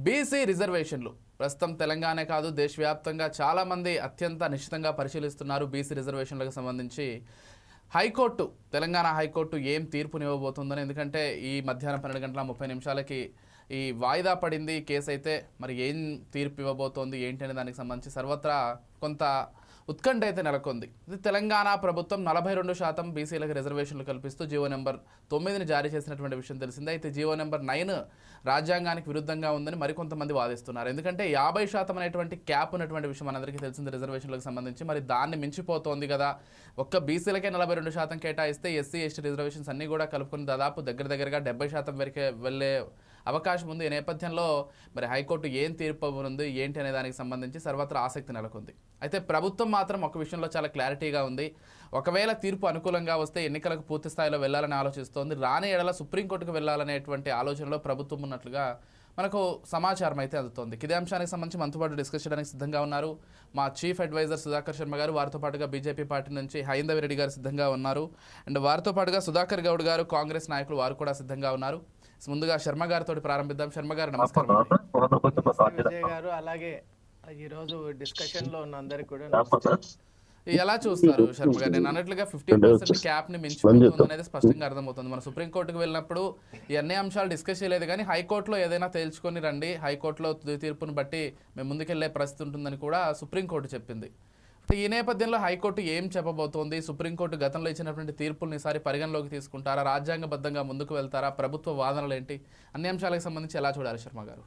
BC రిజర్వేషన్లు ప్రస్తుతం తెలంగాణ కాదు దేశవ్యాప్తంగా చాలామంది అత్యంత నిశ్చితంగా పరిశీలిస్తున్నారు. బీసీ రిజర్వేషన్లకు సంబంధించి హైకోర్టు తెలంగాణ హైకోర్టు ఏం తీర్పునివ్వబోతుందని. ఎందుకంటే ఈ మధ్యాహ్నం 12:30 ఈ వాయిదా పడింది కేసు. అయితే మరి ఏం తీర్పు ఇవ్వబోతోంది ఏంటి అనే దానికి సంబంధించి సర్వత్రా కొంత ఉత్కంఠ అయితే నెలకొంది. ఇది తెలంగాణ ప్రభుత్వం 42% బీసీలకు రిజర్వేషన్లు కల్పిస్తూ జీవో నెంబర్ 9ని జారీ చేసినటువంటి విషయం తెలిసిందే. అయితే జీవో నెంబర్ 9 రాజ్యాంగానికి విరుద్ధంగా ఉందని మరికొంతమంది వాదిస్తున్నారు. ఎందుకంటే 50% అనేటువంటి క్యాప్ ఉన్నటువంటి విషయం మనందరికీ తెలిసింది రిజర్వేషన్లకు సంబంధించి. మరి దాన్ని మించిపోతోంది కదా, ఒక్క బీసీలకే 42% కేటాయిస్తే ఎస్సీ ఎస్టీ రిజర్వేషన్స్ అన్నీ కూడా కలుపుకుని దాదాపు దగ్గరగా 70% వరకే వెళ్ళే అవకాశం ఉంది. ఈ నేపథ్యంలో మరి హైకోర్టు ఏం తీర్పు ఇవ్వనుంది ఏంటి అనే దానికి సంబంధించి సర్వత్రా ఆసక్తి నెలకొంది. అయితే ప్రభుత్వం మాత్రం ఒక విషయంలో చాలా క్లారిటీగా ఉంది. ఒకవేళ తీర్పు అనుకూలంగా వస్తే ఎన్నికలకు పూర్తి స్థాయిలో వెళ్లాలని ఆలోచిస్తోంది. రాని ఎడల సుప్రీంకోర్టుకు వెళ్లాలనేటువంటి ఆలోచనలో ప్రభుత్వం ఉన్నట్లుగా మనకు సమాచారం అయితే అందుతోంది. ఇదే అంశానికి సంబంధించి మనతో పాటు డిస్కస్ చేయడానికి సిద్ధంగా ఉన్నారు మా చీఫ్ అడ్వైజర్ సుధాకర్ శర్మ గారు. వారితో పాటుగా బీజేపీ పార్టీ నుంచి హైందవి రెడ్డి గారు సిద్ధంగా ఉన్నారు. అండ్ వారితో పాటుగా సుధాకర్ గౌడ్ గారు కాంగ్రెస్ నాయకులు వారు కూడా సిద్ధంగా ఉన్నారు. ముందుగా శర్మ గారితో ప్రారంభిద్దాం. శర్మ గారు నమస్కారం. విజయ్ గారు, అలాగే ఈ రోజు డిస్కషన్ లో ఉన్న అందరికి కూడా ఎలా చూస్తారు శర్మ గారు? నేను అన్నట్లుగా 50% క్యాప్ ని మించిపోతుంది అనేది స్పష్టంగా అర్థమవుతుంది. మన సుప్రీంకోర్టుకు వెళ్ళినప్పుడు ఈ అన్ని అంశాలు డిస్కస్ చేయలేదు, కానీ హైకోర్టులో ఏదైనా తేల్చుకొని రండి, హైకోర్టులో తీర్పును బట్టి మేము ముందుకెళ్లే పరిస్థితి ఉంటుందని కూడా సుప్రీంకోర్టు చెప్పింది. ఈ నేపథ్యంలో హైకోర్టు ఏం చెప్పబోతోంది? సుప్రీంకోర్టు గతంలో ఇచ్చినటువంటి తీర్పులను ఈసారి పరిగణలోకి తీసుకుంటారా? రాజ్యాంగబద్ధంగా ముందుకు వెళ్తారా? ప్రభుత్వ వాదనలు ఏంటి? అన్ని అంశాలకు సంబంధించి ఎలా చూడాలి శర్మ గారు?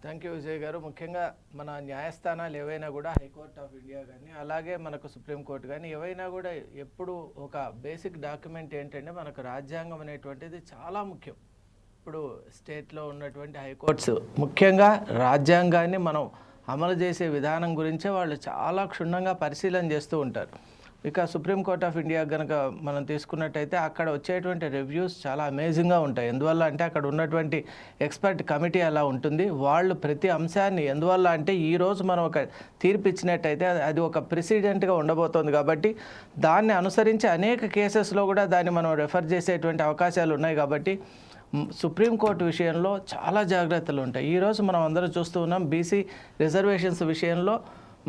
థ్యాంక్ యూ విజయ్ గారు. ముఖ్యంగా మన న్యాయస్థానాలు ఏవైనా కూడా హైకోర్ట్ ఆఫ్ ఇండియా కానీ అలాగే మనకు సుప్రీంకోర్టు కానీ ఏవైనా కూడా ఎప్పుడు ఒక బేసిక్ డాక్యుమెంట్ ఏంటంటే మనకు రాజ్యాంగం అనేటువంటిది చాలా ముఖ్యం. ఇప్పుడు స్టేట్లో ఉన్నటువంటి హైకోర్ట్స్ ముఖ్యంగా రాజ్యాంగాన్ని మనం అమలు చేసే విధానం గురించే వాళ్ళు చాలా క్షుణ్ణంగా పరిశీలన చేస్తూ ఉంటారు. ఇక సుప్రీంకోర్ట్ ఆఫ్ ఇండియా కనుక మనం తీసుకున్నట్టయితే అక్కడ వచ్చేటువంటి రివ్యూస్ చాలా అమేజింగ్గా ఉంటాయి. ఎందువల్ల అంటే అక్కడ ఉన్నటువంటి ఎక్స్పర్ట్ కమిటీ అలా ఉంటుంది. వాళ్ళు ప్రతి అంశాన్ని ఎందువల్ల అంటే ఈరోజు మనం ఒక తీర్పు ఇచ్చినట్టయితే అది ఒక ప్రెసిడెంట్గా ఉండబోతోంది కాబట్టి దాన్ని అనుసరించి అనేక కేసెస్లో కూడా దాన్ని మనం రెఫర్ చేసేటువంటి అవకాశాలు ఉన్నాయి. కాబట్టి సుప్రీంకోర్టు విషయంలో చాలా జాగ్రత్తలు ఉంటాయి. ఈరోజు మనం అందరూ చూస్తూ ఉన్నాం బీసీ రిజర్వేషన్స్ విషయంలో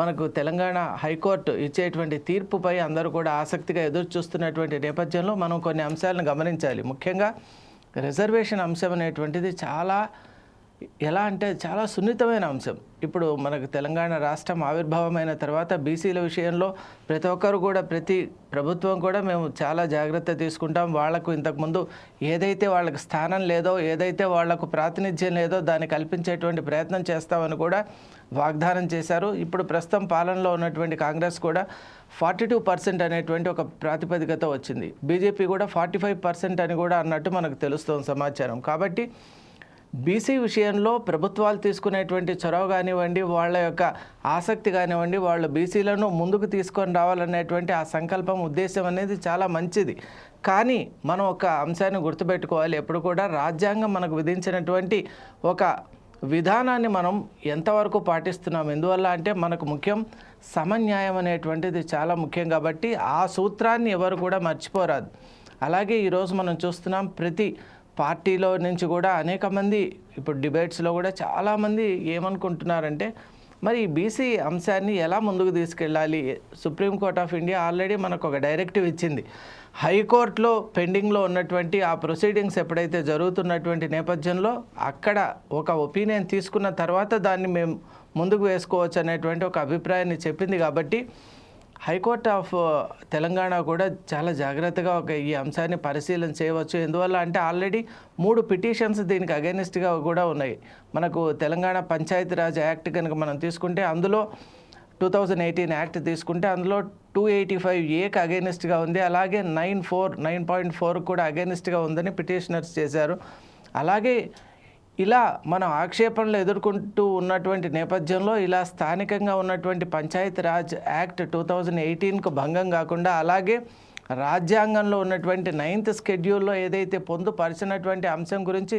మనకు తెలంగాణ హైకోర్టు ఇచ్చేటువంటి తీర్పుపై అందరూ కూడా ఆసక్తిగా ఎదురు చూస్తున్నటువంటి నేపథ్యంలో మనం కొన్ని అంశాలను గమనించాలి. ముఖ్యంగా రిజర్వేషన్ అంశం అనేటువంటిది ఎలా అంటే చాలా సున్నితమైన అంశం. ఇప్పుడు మనకు తెలంగాణ రాష్ట్రం ఆవిర్భావమైన తర్వాత బీసీల విషయంలో ప్రతి ఒక్కరు కూడా ప్రతి ప్రభుత్వం కూడా మేము చాలా జాగ్రత్త తీసుకుంటాం. వాళ్లకు ఇంతకుముందు ఏదైతే వాళ్ళకి స్థానం లేదో, ఏదైతే వాళ్లకు ప్రాతినిధ్యం లేదో దాన్ని కల్పించేటువంటి ప్రయత్నం చేస్తామని కూడా వాగ్దానం చేశారు. ఇప్పుడు ప్రస్తుతం పాలనలో ఉన్నటువంటి కాంగ్రెస్ కూడా 42% అనేటువంటి ఒక ప్రాతిపదికతో వచ్చింది. బీజేపీ కూడా 45% అని కూడా అన్నట్టు మనకు తెలుస్తోంది సమాచారం. కాబట్టి బీసీ విషయంలో ప్రభుత్వాలు తీసుకునేటువంటి చొరవ కానివ్వండి, వాళ్ళ యొక్క ఆసక్తి కానివ్వండి, వాళ్ళు బీసీలను ముందుకు తీసుకొని రావాలనేటువంటి ఆ సంకల్పం ఉద్దేశం అనేది చాలా మంచిది. కానీ మనం ఒక అంశాన్ని గుర్తుపెట్టుకోవాలి. ఎప్పుడు కూడా రాజ్యాంగం మనకు విధించినటువంటి ఒక విధానాన్ని మనం ఎంతవరకు పాటిస్తున్నాం. ఎందువల్ల అంటే మనకు ముఖ్యం సమన్యాయం అనేటువంటిది చాలా ముఖ్యం. కాబట్టి ఆ సూత్రాన్ని ఎవరు కూడా మర్చిపోరాదు. అలాగే ఈరోజు మనం చూస్తున్నాం ప్రతి పార్టీలో నుంచి కూడా అనేక మంది ఇప్పుడు డిబేట్స్లో కూడా చాలామంది ఏమనుకుంటున్నారంటే మరి బీసీ అంశాన్ని ఎలా ముందుకు తీసుకెళ్ళాలి? సుప్రీంకోర్ట్ ఆఫ్ ఇండియా ఆల్రెడీ మనకు ఒక డైరెక్టివ్ ఇచ్చింది. హైకోర్టులో పెండింగ్లో ఉన్నటువంటి ఆ ప్రొసీడింగ్స్ ఎప్పుడైతే జరుగుతున్నటువంటి నేపథ్యంలో అక్కడ ఒక ఒపీనియన్ తీసుకున్న తర్వాత దాన్ని మేము ముందుకు వేసుకోవచ్చు అనేటువంటి ఒక అభిప్రాయాన్ని చెప్పింది. కాబట్టి హైకోర్ట్ ఆఫ్ తెలంగాణ కూడా చాలా జాగ్రత్తగా ఈ అంశాన్ని పరిశీలన చేయవచ్చు. ఎందువల్ల అంటే ఆల్రెడీ 3 పిటిషన్స్ దీనికి అగైనిస్ట్గా కూడా ఉన్నాయి. మనకు తెలంగాణ పంచాయతీరాజ్ యాక్ట్ కనుక మనం తీసుకుంటే అందులో 2018 యాక్ట్ తీసుకుంటే అందులో 285A అగైనిస్ట్గా ఉంది. అలాగే 9.4 కూడా అగైనిస్ట్గా ఉందని పిటిషనర్స్ చేశారు. అలాగే ఇలా మనం ఆక్షేపణలు ఎదుర్కొంటూ ఉన్నటువంటి నేపథ్యంలో ఇలా స్థానికంగా ఉన్నటువంటి పంచాయతీరాజ్ యాక్ట్ 2018కు భంగం కాకుండా అలాగే రాజ్యాంగంలో ఉన్నటువంటి 9th షెడ్యూల్లో ఏదైతే పొందుపరిచినటువంటి అంశం గురించి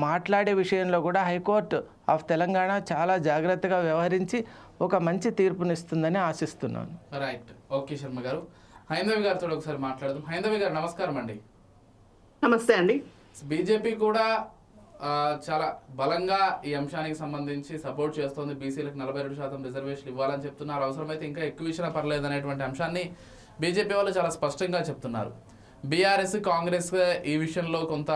మాట్లాడే విషయంలో కూడా హైకోర్టు ఆఫ్ తెలంగాణ చాలా జాగ్రత్తగా వ్యవహరించి ఒక మంచి తీర్పునిస్తుందని ఆశిస్తున్నాను. రైట్, ఓకే శర్మ గారు. హైందవి గారితో ఒకసారి మాట్లాడదాం. హైందవి గారు నమస్కారం అండి. నమస్తే అండి. బీజేపీ కూడా చాలా బలంగా ఈ అంశానికి సంబంధించి సపోర్ట్ చేస్తోంది. బీసీలకు 42% రిజర్వేషన్ ఇవ్వాలని చెప్తున్నారు. అవసరమైతే ఇంకా ఎక్కువ ఇచ్చినా పర్లేదు అనేటువంటి అంశాన్ని బీజేపీ వాళ్ళు చాలా స్పష్టంగా చెప్తున్నారు. బీఆర్ఎస్ కాంగ్రెస్ ఈ విషయంలో కొంత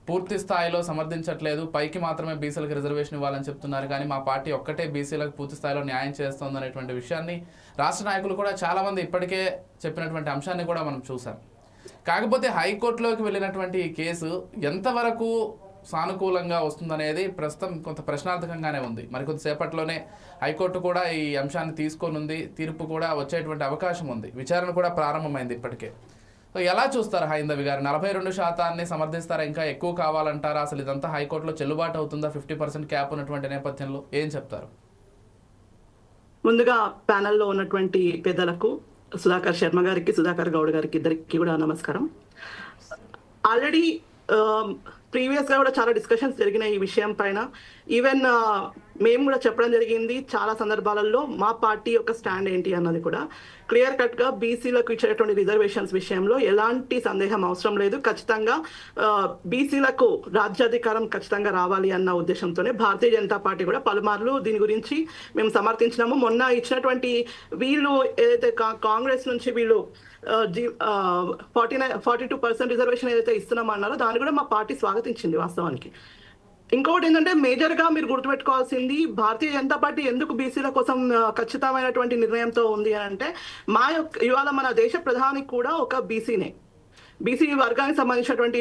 పూర్తి స్థాయిలో సమర్థించట్లేదు. పైకి మాత్రమే బీసీలకు రిజర్వేషన్ ఇవ్వాలని చెప్తున్నారు, కానీ మా పార్టీ ఒక్కటే బీసీలకు పూర్తి స్థాయిలో న్యాయం చేస్తోంది అనేటువంటి విషయాన్ని రాష్ట్ర నాయకులు కూడా చాలామంది ఇప్పటికే చెప్పినటువంటి అంశాన్ని కూడా మనం చూసాం. కాకపోతే హైకోర్టులోకి వెళ్ళినటువంటి ఈ కేసు ఎంతవరకు సానుకూలంగా వస్తుందనేది ప్రస్తుతం కొంత ప్రశ్నార్థకంగానే ఉంది. మరి కొంతసేపట్లోనే హైకోర్టు కూడా ఈ అంశాన్ని తీసుకోనుంది. తీర్పు కూడా వచ్చేటువంటి అవకాశం ఉంది. విచారణ కూడా ప్రారంభమైంది ఇప్పటికే. సో ఎలా చూస్తారు హైందవి గారు? 42% సమర్థిస్తారా? ఇంకా ఎక్కువ కావాలంటారా? అసలు ఇదంతా హైకోర్టులో చెల్లుబాటు అవుతుందా? 50% క్యాప్ ఉన్నటువంటి నేపథ్యంలో ఏం చెప్తారు? ముందుగా ప్యానెల్లో ఉన్నటువంటి పెద్దలకు, సుధాకర్ శర్మ గారికి, సుధాకర్ గౌడ్ గారికి, ఇద్దరికి కూడా నమస్కారం. ఆల్రెడీ ప్రీవియస్ గా కూడా చాలా డిస్కషన్స్ జరిగినాయి ఈ విషయం పైన. ఈవెన్ మేము కూడా చెప్పడం జరిగింది చాలా సందర్భాలలో మా పార్టీ యొక్క స్టాండ్ ఏంటి అన్నది కూడా క్లియర్ కట్ గా. బీసీలకు ఇచ్చేటువంటి రిజర్వేషన్స్ విషయంలో ఎలాంటి సందేహం అవసరం లేదు. ఖచ్చితంగా బీసీలకు రాజ్యాధికారం ఖచ్చితంగా రావాలి అన్న ఉద్దేశంతోనే భారతీయ జనతా పార్టీ కూడా పలుమార్లు దీని గురించి మేము సమర్థించినాము. మొన్న ఇచ్చినటువంటి వీళ్ళు ఏదైతే కాంగ్రెస్ నుంచి వీళ్ళు 42% రిజర్వేషన్ ఏదైతే ఇస్తున్నామన్నారో దాన్ని కూడా మా పార్టీ స్వాగతించింది వాస్తవానికి. ఇంకొకటి ఏంటంటే మేజర్ గా మీరు గుర్తుపెట్టుకోవాల్సింది, భారతీయ జనతా పార్టీ ఎందుకు బీసీల కోసం ఖచ్చితమైనటువంటి నిర్ణయంతో ఉంది అని అంటే, ఇవాళ మన దేశ ప్రధాని కూడా ఒక బీసీనే. బీసీ వర్గానికి సంబంధించినటువంటి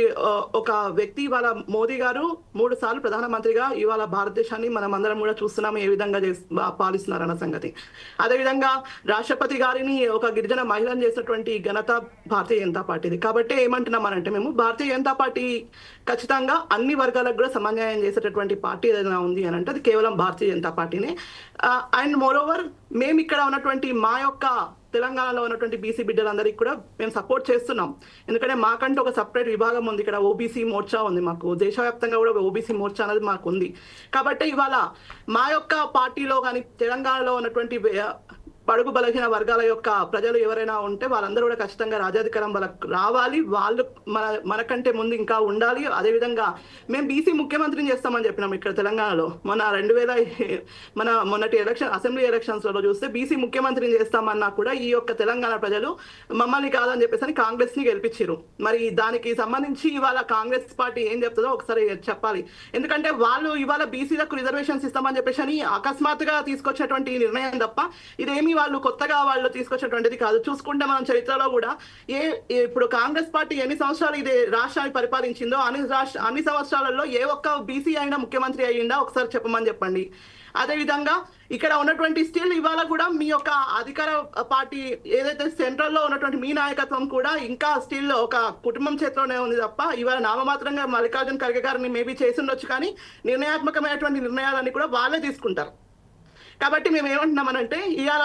ఒక వ్యక్తి. ఇవాళ మోదీ గారు 3 సార్లు ప్రధానమంత్రిగా ఇవాళ భారతదేశాన్ని మనం అందరం కూడా చూస్తున్నాము ఏ విధంగా పాలిస్తున్నారు అన్న సంగతి. అదేవిధంగా రాష్ట్రపతి గారిని ఒక గిరిజన మహిళను చేసినటువంటి ఘనత భారతీయ జనతా పార్టీది. కాబట్టి ఏమంటున్నామనంటే, మేము భారతీయ జనతా పార్టీ ఖచ్చితంగా అన్ని వర్గాలకు కూడా సమన్వయం చేసేటటువంటి పార్టీ ఏదైనా ఉంది అని అంటే అది కేవలం భారతీయ జనతా పార్టీనే. అండ్ మోర్ ఓవర్ మేము ఇక్కడ ఉన్నటువంటి మా యొక్క తెలంగాణలో ఉన్నటువంటి బీసీ బిడ్డలందరికీ కూడా మేము సపోర్ట్ చేస్తున్నాం. ఎందుకంటే మాకంటూ ఒక సపరేట్ విభాగం ఉంది. ఇక్కడ ఓబీసీ మోర్చా ఉంది. మాకు దేశవ్యాప్తంగా కూడా ఓబీసీ మోర్చా అనేది మాకు ఉంది. కాబట్టి ఇవాళ మా యొక్క పార్టీలో కానీ తెలంగాణలో ఉన్నటువంటి బడుగు బలహీన వర్గాల యొక్క ప్రజలు ఎవరైనా ఉంటే వాళ్ళందరూ కూడా ఖచ్చితంగా రాజ్యాధికారం వాళ్ళకు రావాలి. వాళ్ళు మనకంటే ముందు ఇంకా ఉండాలి. అదేవిధంగా మేము బీసీ ముఖ్యమంత్రిని చేస్తామని చెప్పినాం ఇక్కడ తెలంగాణలో. మొన్నటి అసెంబ్లీ ఎలక్షన్స్లో చూస్తే బీసీ ముఖ్యమంత్రిని చేస్తామన్నా కూడా ఈ యొక్క తెలంగాణ ప్రజలు మమ్మల్ని కాదని చెప్పేసి కాంగ్రెస్ ని గెలిపించారు. మరి దానికి సంబంధించి ఇవాళ కాంగ్రెస్ పార్టీ ఏం చెప్తుందో ఒకసారి చెప్పాలి. ఎందుకంటే వాళ్ళు ఇవాళ బీసీలకు రిజర్వేషన్స్ ఇస్తామని చెప్పేసి అని అకస్మాత్తుగా తీసుకొచ్చినటువంటి నిర్ణయం తప్ప ఇదేమి వాళ్ళు కొత్తగా వాళ్ళు తీసుకొచ్చినటువంటిది కాదు. చూసుకుంటే మనం చరిత్రలో కూడా ఇప్పుడు కాంగ్రెస్ పార్టీ ఎన్ని సంవత్సరాలు ఇదే రాష్ట్రాన్ని పరిపాలించిందో అన్ని సంవత్సరాలలో ఏ ఒక్క బీసీ అయినా ముఖ్యమంత్రి అయ్యిందా ఒకసారి చెప్పండి. అదేవిధంగా ఇక్కడ ఉన్నటువంటి స్టిల్ ఇవాళ కూడా మీ యొక్క అధికార పార్టీ ఏదైతే సెంట్రల్ లో ఉన్నటువంటి మీ నాయకత్వం కూడా ఇంకా స్టిల్ ఒక కుటుంబం చేతిలోనే ఉంది తప్ప ఇవాళ నామమాత్రంగా మల్లికార్జున ఖర్గే గారిని మేబీ చేసి ఉండొచ్చు, కానీ నిర్ణయాత్మకమైనటువంటి నిర్ణయాలన్నీ కూడా వాళ్ళే తీసుకుంటారు. కాబట్టి మేము ఏమంటున్నామనంటే ఇవాళ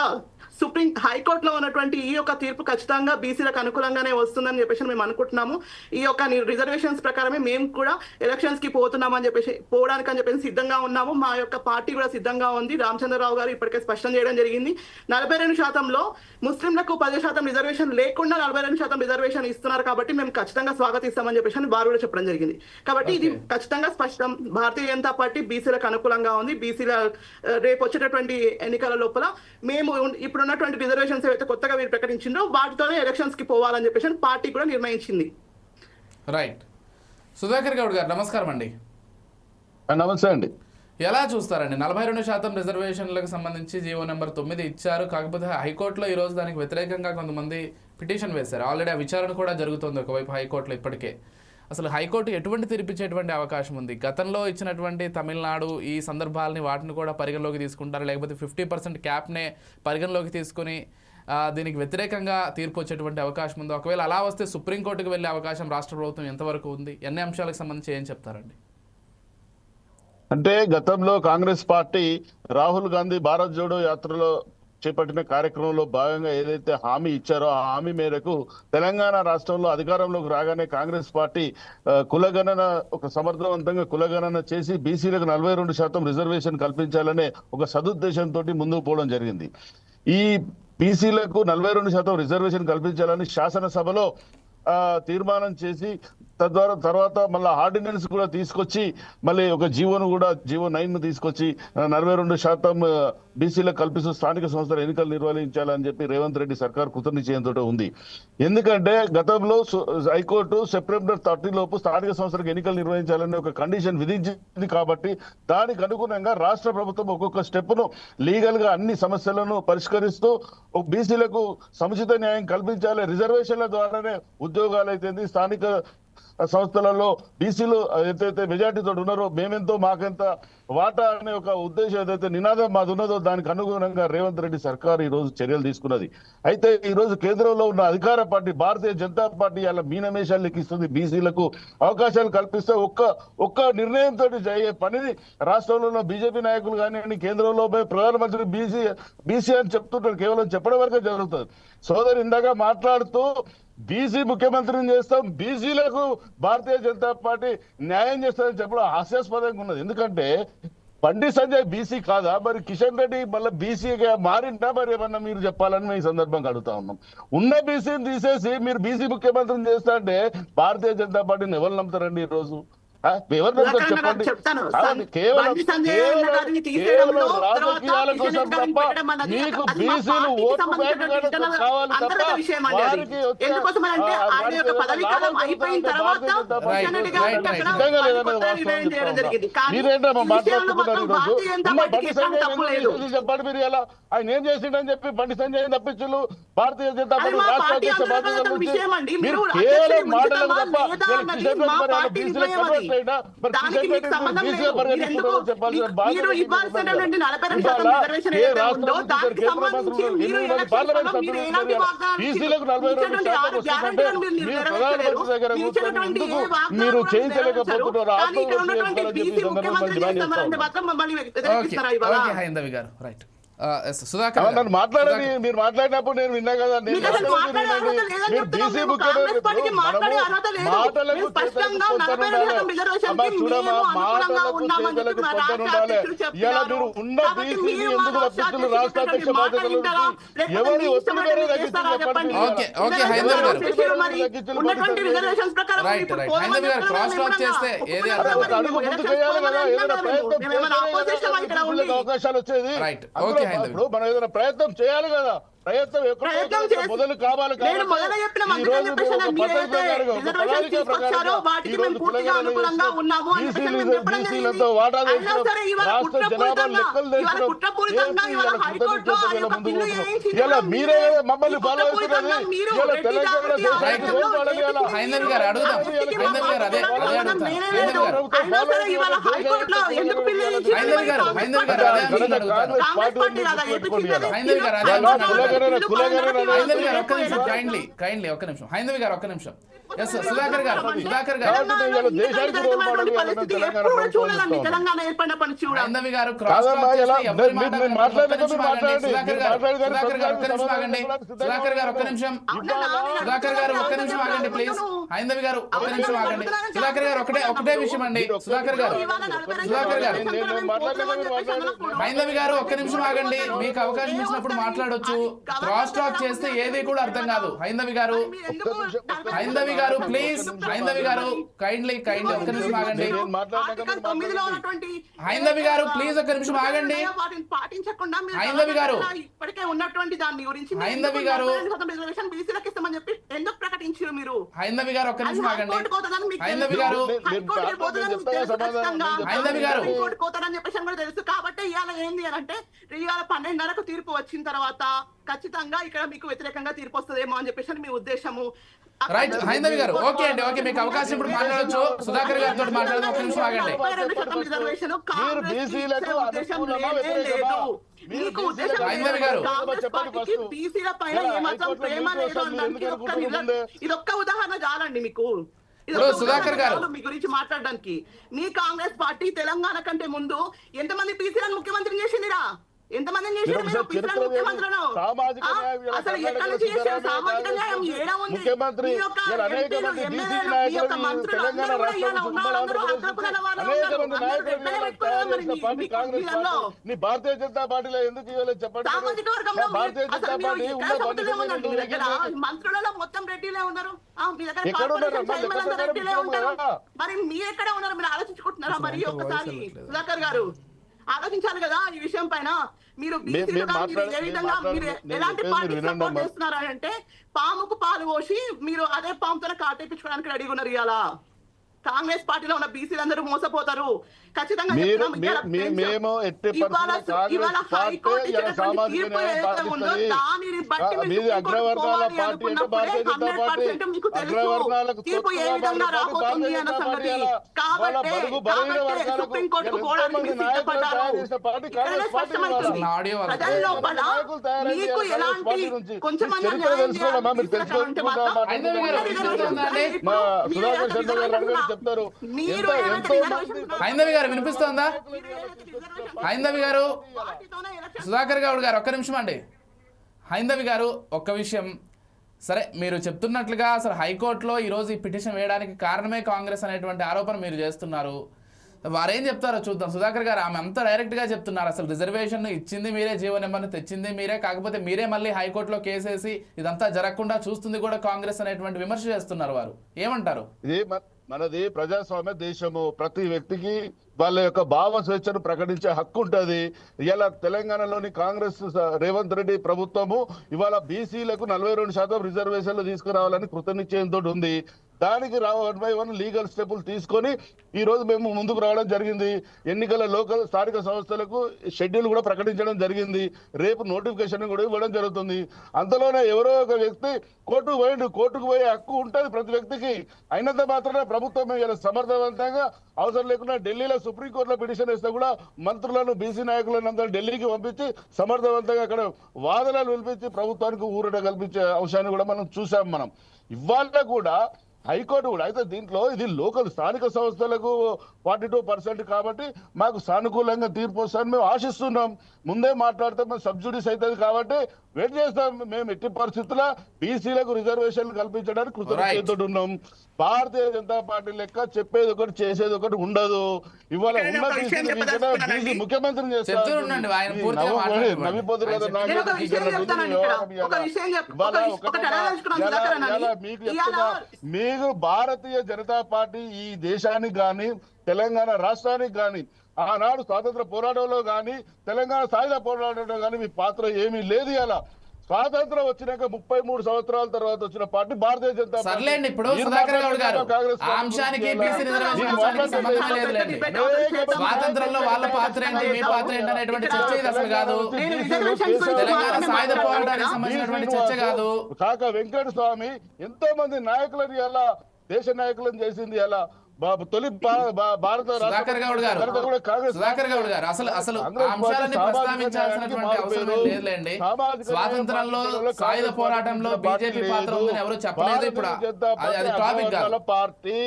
హైకోర్టులో ఉన్నటువంటి ఈ యొక్క తీర్పు ఖచ్చితంగా బీసీలకు అనుకూలంగానే వస్తుందని చెప్పేసి మేము అనుకుంటున్నాము. ఈ యొక్క రిజర్వేషన్స్ ప్రకారమే మేము కూడా ఎలక్షన్స్ కి పోతున్నామని చెప్పేసి సిద్ధంగా ఉన్నాము. మా యొక్క పార్టీ కూడా సిద్ధంగా ఉంది. రామచంద్రరావు గారు ఇప్పటికే స్పష్టం చేయడం జరిగింది. 42%లో ముస్లింలకు 10% రిజర్వేషన్ లేకుండా 42% రిజర్వేషన్ ఇస్తున్నారు. కాబట్టి మేము ఖచ్చితంగా స్వాగతిస్తామని చెప్పేసి వారు కూడా చెప్పడం జరిగింది. కాబట్టి ఇది ఖచ్చితంగా స్పష్టం. భారతీయ జనతా పార్టీ బీసీలకు అనుకూలంగా ఉంది. బీసీల రేపు వచ్చేటటువంటి ఎన్నికల లోపల మేము ఇప్పుడు ఉన్నటువంటి రిజర్వేషన్స్ ఏవైతే కొత్తగా వీరు ప్రకటించిందో వాటితోనే ఎలక్షన్స్ కి పోవాలని చెప్పేసి పార్టీ కూడా నిర్ణయించింది. రైట్. సుధాకర్ గౌడ్ గారు నమస్కారం అండి. నమస్తే అండి. ఎలా చూస్తారండి? 42% రిజర్వేషన్లకు సంబంధించి జీవో నెంబర్ 9 ఇచ్చారు. కాకపోతే హైకోర్టులో ఈ రోజు దానికి వ్యతిరేకంగా కొంతమంది పిటిషన్ వేశారు. ఆల్రెడీ ఆ విచారణ కూడా జరుగుతుంది ఒకవైపు హైకోర్టులో ఇప్పటికే. అసలు హైకోర్టు ఎటువంటి తీర్పిచ్చేటువంటి అవకాశం ఉంది? గతంలో ఇచ్చినటువంటి తమిళనాడు ఈ సందర్భాలని వాటిని కూడా పరిగణలోకి తీసుకుంటారు, లేకపోతే 50% క్యాప్నే పరిగణలోకి తీసుకుని దీనికి వ్యతిరేకంగా తీర్పు వచ్చేటువంటి అవకాశం ఉంది? ఒకవేళ అలా వస్తే సుప్రీంకోర్టుకు వెళ్ళే అవకాశం రాష్ట్ర ప్రభుత్వం ఎంతవరకు ఉంది? ఎన్ని అంశాలకు సంబంధించి ఏం చెప్తారండి? అంటే గతంలో కాంగ్రెస్ పార్టీ రాహుల్ గాంధీ భారత్ జోడో యాత్రలో చేపట్టిన కార్యక్రమంలో భాగంగా ఏదైతే హామీ ఇచ్చారో ఆ హామీ మేరకు తెలంగాణ రాష్ట్రంలో అధికారంలోకి రాగానే కాంగ్రెస్ పార్టీ కులగణన ఒక సమర్థవంతంగా కులగణన చేసి బీసీలకు 42% రిజర్వేషన్ కల్పించాలనే ఒక సదుద్దేశంతో ముందుకు పోవడం జరిగింది. ఈ బీసీలకు 42% రిజర్వేషన్ కల్పించాలని శాసనసభలో తీర్మానం చేసి తద్వారా తర్వాత మళ్ళీ ఆర్డినెన్స్ కూడా తీసుకొచ్చి మళ్ళీ ఒక జీవోను కూడా జీవో 9 తీసుకొచ్చి 42% బీసీలకు కల్పిస్తూ స్థానిక సంస్థల ఎన్నికలు నిర్వహించాలని చెప్పి రేవంత్ రెడ్డి సర్కార్ కృతనిశ్చయంతో ఉంది. ఎందుకంటే గతంలో హైకోర్టు సెప్టెంబర్ 30 లోపు స్థానిక సంస్థలకు ఎన్నికలు నిర్వహించాలని ఒక కండిషన్ విధించింది. కాబట్టి దానికి అనుగుణంగా రాష్ట్ర ప్రభుత్వం ఒక్కొక్క స్టెప్ను లీగల్ గా అన్ని సమస్యలను పరిష్కరిస్తూ బీసీలకు సముచిత న్యాయం కల్పించాలి. రిజర్వేషన్ల ద్వారానే ఉద్యోగాలు అయితే స్థానిక సంస్థలలో బీసీలు ఏదైతే మెజార్టీతో ఉన్నారో మేమెంతో మాకెంత వాటా అనే ఒక ఉద్దేశం ఏదైతే నినాదం మాది ఉన్నదో దానికి అనుగుణంగా రేవంత్ రెడ్డి సర్కార్ ఈ రోజు చర్యలు తీసుకున్నది. అయితే ఈ రోజు కేంద్రంలో ఉన్న అధికార పార్టీ భారతీయ జనతా పార్టీ అలా మీనమేషాలు లెక్కిస్తుంది. బీసీలకు అవకాశాలు కల్పిస్తే ఒక్క నిర్ణయంతో అయ్యే పనిని రాష్ట్రంలో ఉన్న బీజేపీ నాయకులు కానీ కేంద్రంలో ప్రధానమంత్రి బీసీ అని చెప్తుంటారు. కేవలం చెప్పడం వరకే జరుగుతుంది. సోదరు ఇందాక మాట్లాడుతూ బీసీ ముఖ్యమంత్రిని చేస్తాం, బీసీలకు భారతీయ జనతా పార్టీ న్యాయం చేస్తారని చెప్పడం హాస్యాస్పదంగా ఉన్నది. ఎందుకంటే బండి సంజయ్ బీసీ కాదా, మరి కిషన్ రెడ్డి మళ్ళీ బీసీగా మారిందా, మరి ఏమన్నా మీరు చెప్పాలని మేము ఈ సందర్భంగా అడుగుతా ఉన్నాం. ఉన్న బీసీని తీసేసి మీరు బీసీ ముఖ్యమంత్రిని చేస్తా అంటే భారతీయ జనతా పార్టీని ఎవరు నమ్ముతారండి ఈ రోజు? ఎవరు నమ్ముతారు చెప్పండి? కేవలం రాజకీయాల కోసం తప్ప మీకు బీసీలు ఓటు బ్యాంకు కావాలి తప్ప వారికి మీరేంటో మాట్లాడుతున్నారు ఈరోజు. బండి సంజయ్ చెప్పండి మీరు ఎలా ఆయన ఏం చేసిండని చెప్పి బండి సంజయ్ తప్పించులు భారతీయ జనతా పార్టీ రాష్ట్ర అధ్యక్ష బాధ్యతల నుంచి మీరు కేవలం మాటలకు తప్ప బీసీలకు మీరు చేయించలేకపోతున్నారు. మాట్లాడండి. మీరు మాట్లాడినప్పుడు నేను విన్నా కదా, మీరు బీసీ ముఖ్యమంత్రి ఇలా మీరు ఉన్న బీసీని ఎందుకు రప్పిస్తున్నారు? రాష్ట్ర అధ్యక్ష బాధ్యతలు ఎవరి ఒత్తిడి మేరకు తగ్గించారు చెప్పండి. అడుగు ముందు చేయాలి కదా, ఏదైనా ప్రయత్నం అవకాశాలు వచ్చేది. ఇప్పుడు మనం ఏదైనా ప్రయత్నం చేయాలి కదా, ప్రయత్నం మొదలు కావాలి. బీసీలతో వాటా రాష్ట్ర జనాభా లెక్కలు ఇలా మీరే మమ్మల్ని ఫాలో అవుతున్నది. ఇలా తెలంగాణ దేశానికి హైందవి గారు ఒక్క నిమిషం. సుధాకర్ గారు హైందవి గారు ఒక్క నిమిషం. సుధాకర్ గారు ఒక్క నిమిషం ఆగండి ప్లీజ్. హైందవి గారు ఒక్క నిమిషం ఆగండి. సుధాకర్ గారు ఒకటే విషయం అండి. సుధాకర్ గారు హైందవి గారు ఒక్క నిమిషం ఆగండి. మీకు అవకాశం ఇచ్చినప్పుడు మాట్లాడొచ్చు. క్రాస్ టాక్ చేస్తే ఏది కూడా అర్థం కాదు. హైందవి గారు ప్లీజ్. హైందవి గారు కైండ్లీ ఒక్క నిమిషం ఆగండి. హైందవి గారు ప్లీజ్ ఒక్క నిమిషం ఆగండి. హైందవి గారు ఉన్నటువంటి దాని గురించి హైందవి గారు ఎందుకు ప్రకటించారు మీరు? హైందవి గారు ఒక్క నిమిషం ఆగండి. హైందవి గారు కోతారని చెప్పేసి కూడా తెలుసు. కాబట్టి ఇవాళ ఏంది అని అంటే ఇవాళ 12:30కు తీర్పు వచ్చిన తర్వాత ఖచ్చితంగా ఇక్కడ మీకు వ్యతిరేకంగా తీర్పు వస్తుందేమో అని చెప్పేసి మీ ఉద్దేశము. రైట్ హైందవి గారు ఓకే అండి, ఓకే మీకు అవకాశం ఇప్పుడు మాట్లాడొచ్చు. సుధాకర్ గారితో మాట్లాడదాం. ఒక నిమిషం ఆగండి. హైందవి గారు ఇదొక్క ఉదాహరణ చాలండి మీకు. సుధాకర్ గారు మీ గురించి మాట్లాడడానికి మీ కాంగ్రెస్ పార్టీ తెలంగాణ కంటే ముందు ఎంతమంది బీసీలను ముఖ్యమంత్రిని చేసిందిరా? ఎంతమందిని మీరు చేశారు మీరు ఒకసారి బీసీల చరిత్ర ముఖ్యమంత్రులను? సామాజిక న్యాయం ఇలా అసలు ఎక్కడ కర్ణాటకలో నుంచి చేశారు సిద్ధరామయ్య సామాజిక కాంగ్రెస్ న్యాయం? పార్టీ ఏడా ఉంది? ముఖ్యమంత్రి మీ యొక్క ఇలా అనేక ఎంపీలు, మంది బీసీ ఎమ్మెల్యేలు, మీ యొక్క నాయకులు మంత్రులు తెలంగాణ అందరూ కూడా రాష్ట్రం ఇవాళ నుంచి ఉన్నారు. ఉమ్మడి అందరూ ఆంధ్రప్రదేశ్ అగ్రకులాల వాళ్ళు అనేక ఉన్నారు. మంది అందరూ నాయకులు ఎక్కడ ఇలా పెట్టుకోవాలి తయారు మరి చేసిన పార్టీ మీ కాంగ్రెస్ కుటుంబంలో? పార్టీ. నీ భారతీయ జనతా పార్టీలో ఎందుకు ఇవ్వలేదు చెప్పండి. సామాజిక వర్గంలో భారతీయ అసలు జనతా మీరు పార్టీ ఎక్కడ ఉన్న సముద్రంలో ఉన్నారు? మీ దగ్గర బంధువులు మంత్రులలో మొత్తం రెడ్డిలే ఉన్నారు. మీ దగ్గర ఎక్కడ ఉన్నారు? కార్పొరేషన్ చైర్మన్ అంతా రెడ్డిలే ఉంటారు. కదా. మరి మీ ఎక్కడ ఉన్నారు? మీరు ఆలోచించుకుంటున్నారా? మరి ఒకసారి సుధాకర్ గారు ఆలోచించాలి కదా ఈ విషయం పైన. మీరు బీసీలుగా మీరు ఏ విధంగా మీరు ఎలాంటి పార్టీ సపోర్ట్ చేస్తున్నారా అంటే పాముకు పాలు పోసి మీరు అదే పాముతో కాటేపించుకోవడానికి రెడీగా ఉన్నారు. ఇవాళ కాంగ్రెస్ పార్టీలో ఉన్న బీసీలు అందరూ మోసపోతారు ఖచ్చితంగా. మేము ఎట్టి మీది అగ్రవర్ణాల పార్టీ అంటే భారతీయ జనతా పార్టీ, అగ్రవర్ణాలకు బడుగు బలహీన వర్గాలకు ఎంతోమంది నాయకులు తయారు చేసిన పార్టీ కాంగ్రెస్ పార్టీ. చరిత్ర తెలుసుకోవడమా? మీరు తెలుసుకుంటా మా సుధాకర్ శర్మ గారు అడగండి చెప్తారు. హైందవి గారు వినిపిస్తోందా? హైందవి గారు, సుధాకర్ గౌడ్ గారు ఒక్క నిమిషం అండి. హైందవి గారు ఒక్క విషయం, సరే మీరు చెప్తున్నట్లుగా అసలు హైకోర్టులో ఈరోజు ఈ పిటిషన్ వేయడానికి కారణమే కాంగ్రెస్ అనేటువంటి ఆరోపణ మీరు చేస్తున్నారు. వారేం చెప్తారో చూద్దాం. సుధాకర్ గారు ఆమె అంతా డైరెక్ట్గా చెప్తున్నారు, అసలు రిజర్వేషన్ ఇచ్చింది మీరే, జీవో నెంబర్ని తెచ్చింది మీరే, కాకపోతే మీరే మళ్ళీ హైకోర్టులో కేసేసి ఇదంతా జరగకుండా చూస్తుంది కూడా కాంగ్రెస్ అనేటువంటి విమర్శ చేస్తున్నారు. వారు ఏమంటారు? ఇది మనది ప్రజాస్వామ్య దేశము. ప్రతి వ్యక్తికి వాళ్ళ యొక్క భావ స్వేచ్ఛను ప్రకటించే హక్కు ఉంటుంది. ఇవాళ తెలంగాణలోని కాంగ్రెస్ రేవంత్ రెడ్డి ప్రభుత్వము ఇవాళ బీసీలకు 42% రిజర్వేషన్లు తీసుకురావాలని కృతనిశ్చయంతో ఉంది. దానికి 1 by 1 లీగల్ స్టెప్పులు తీసుకొని ఈ రోజు మేము ముందుకు రావడం జరిగింది. ఎన్నికల స్థానిక సంస్థలకు షెడ్యూల్ కూడా ప్రకటించడం జరిగింది. రేపు నోటిఫికేషన్ కూడా ఇవ్వడం జరుగుతుంది. అంతలోనే ఎవరో ఒక వ్యక్తి కోర్టుకు పోయే హక్కు ఉంటుంది ప్రతి వ్యక్తికి. అయినంత మాత్రమే ప్రభుత్వం ఇలా సమర్థవంతంగా అవసరం లేకుండా ఢిల్లీలో సుప్రీంకోర్టులో పిటిషన్ వేస్తే కూడా మంత్రులను బీసీ నాయకులను అందరూ ఢిల్లీకి పంపించి సమర్థవంతంగా అక్కడ వాదనలు పిలిపించి ప్రభుత్వానికి ఊరట కల్పించే అంశాన్ని కూడా మనం చూసాం. మనం ఇవాళ కూడా హైకోర్టు కూడా అయితే దీంట్లో ఇది లోకల్ స్థానిక సంస్థలకు 42% కాబట్టి మాకు సానుకూలంగా తీర్పు వస్తుందని మేము ఆశిస్తున్నాం. ముందే మాట్లాడితే మేము సబ్సిడీస్ అవుతుంది కాబట్టి వెయిట్ చేస్తాం. మేము ఎట్టి పరిస్థితుల్లో బీసీలకు రిజర్వేషన్లు కల్పించడానికి కృతజ్ఞతతో ఉన్నాం. భారతీయ జనతా పార్టీ లెక్క చెప్పేది ఒకటి చేసేది ఒకటి ఉండదు. ఇవాళ ఉన్న బీసీ ముఖ్యమంత్రిని చేస్తారు నవ్విపోతుంది కదా. మీకు చెప్తున్నా, మీకు భారతీయ జనతా పార్టీ ఈ దేశానికి కానీ తెలంగాణ రాష్ట్రానికి కానీ ఆనాడు స్వాతంత్ర పోరాటంలో కానీ తెలంగాణ సాయుధ పోరాటంలో కానీ మీ పాత్ర ఏమీ లేదు. ఇలా స్వాతంత్రం వచ్చినాక 33 సంవత్సరాల తర్వాత వచ్చిన పార్టీ భారతీయ జనతా పార్టీ. సర్లేండి, ఇప్పుడు సుధాకర్ గౌడ్ గారు ఆ అంశానికి బీసీ రిజర్వేషన్ అంశానికి సంబంధం లేదులేండి. స్వాతంత్రంలో వాళ్ళ పాత్ర ఏంటి, మీ పాత్ర ఏంటి అనేటువంటి చర్చ ఇది అసలు కాదు. తెలంగాణ సాయుధ పోరాటానికి సంబంధించినటువంటి చర్చ కాదు. కాక వెంకట స్వామి ఎంతో మంది నాయకులను ఎలా దేశ నాయకులను చేసింది. ఎలా తొలి భారత సుధాకర్ గౌడ్ గారు అసలు అంశాలని ప్రస్తావించాల్సినటువంటి అవసరం లేదులేండి. స్వాతంత్రంలో సాయుధ పోరాటంలో బీజేపీ పాత్ర ఉందని ఎవరు చెప్పలేదు. ఇప్పుడు అది టాపిక్ కాదు. పార్టీ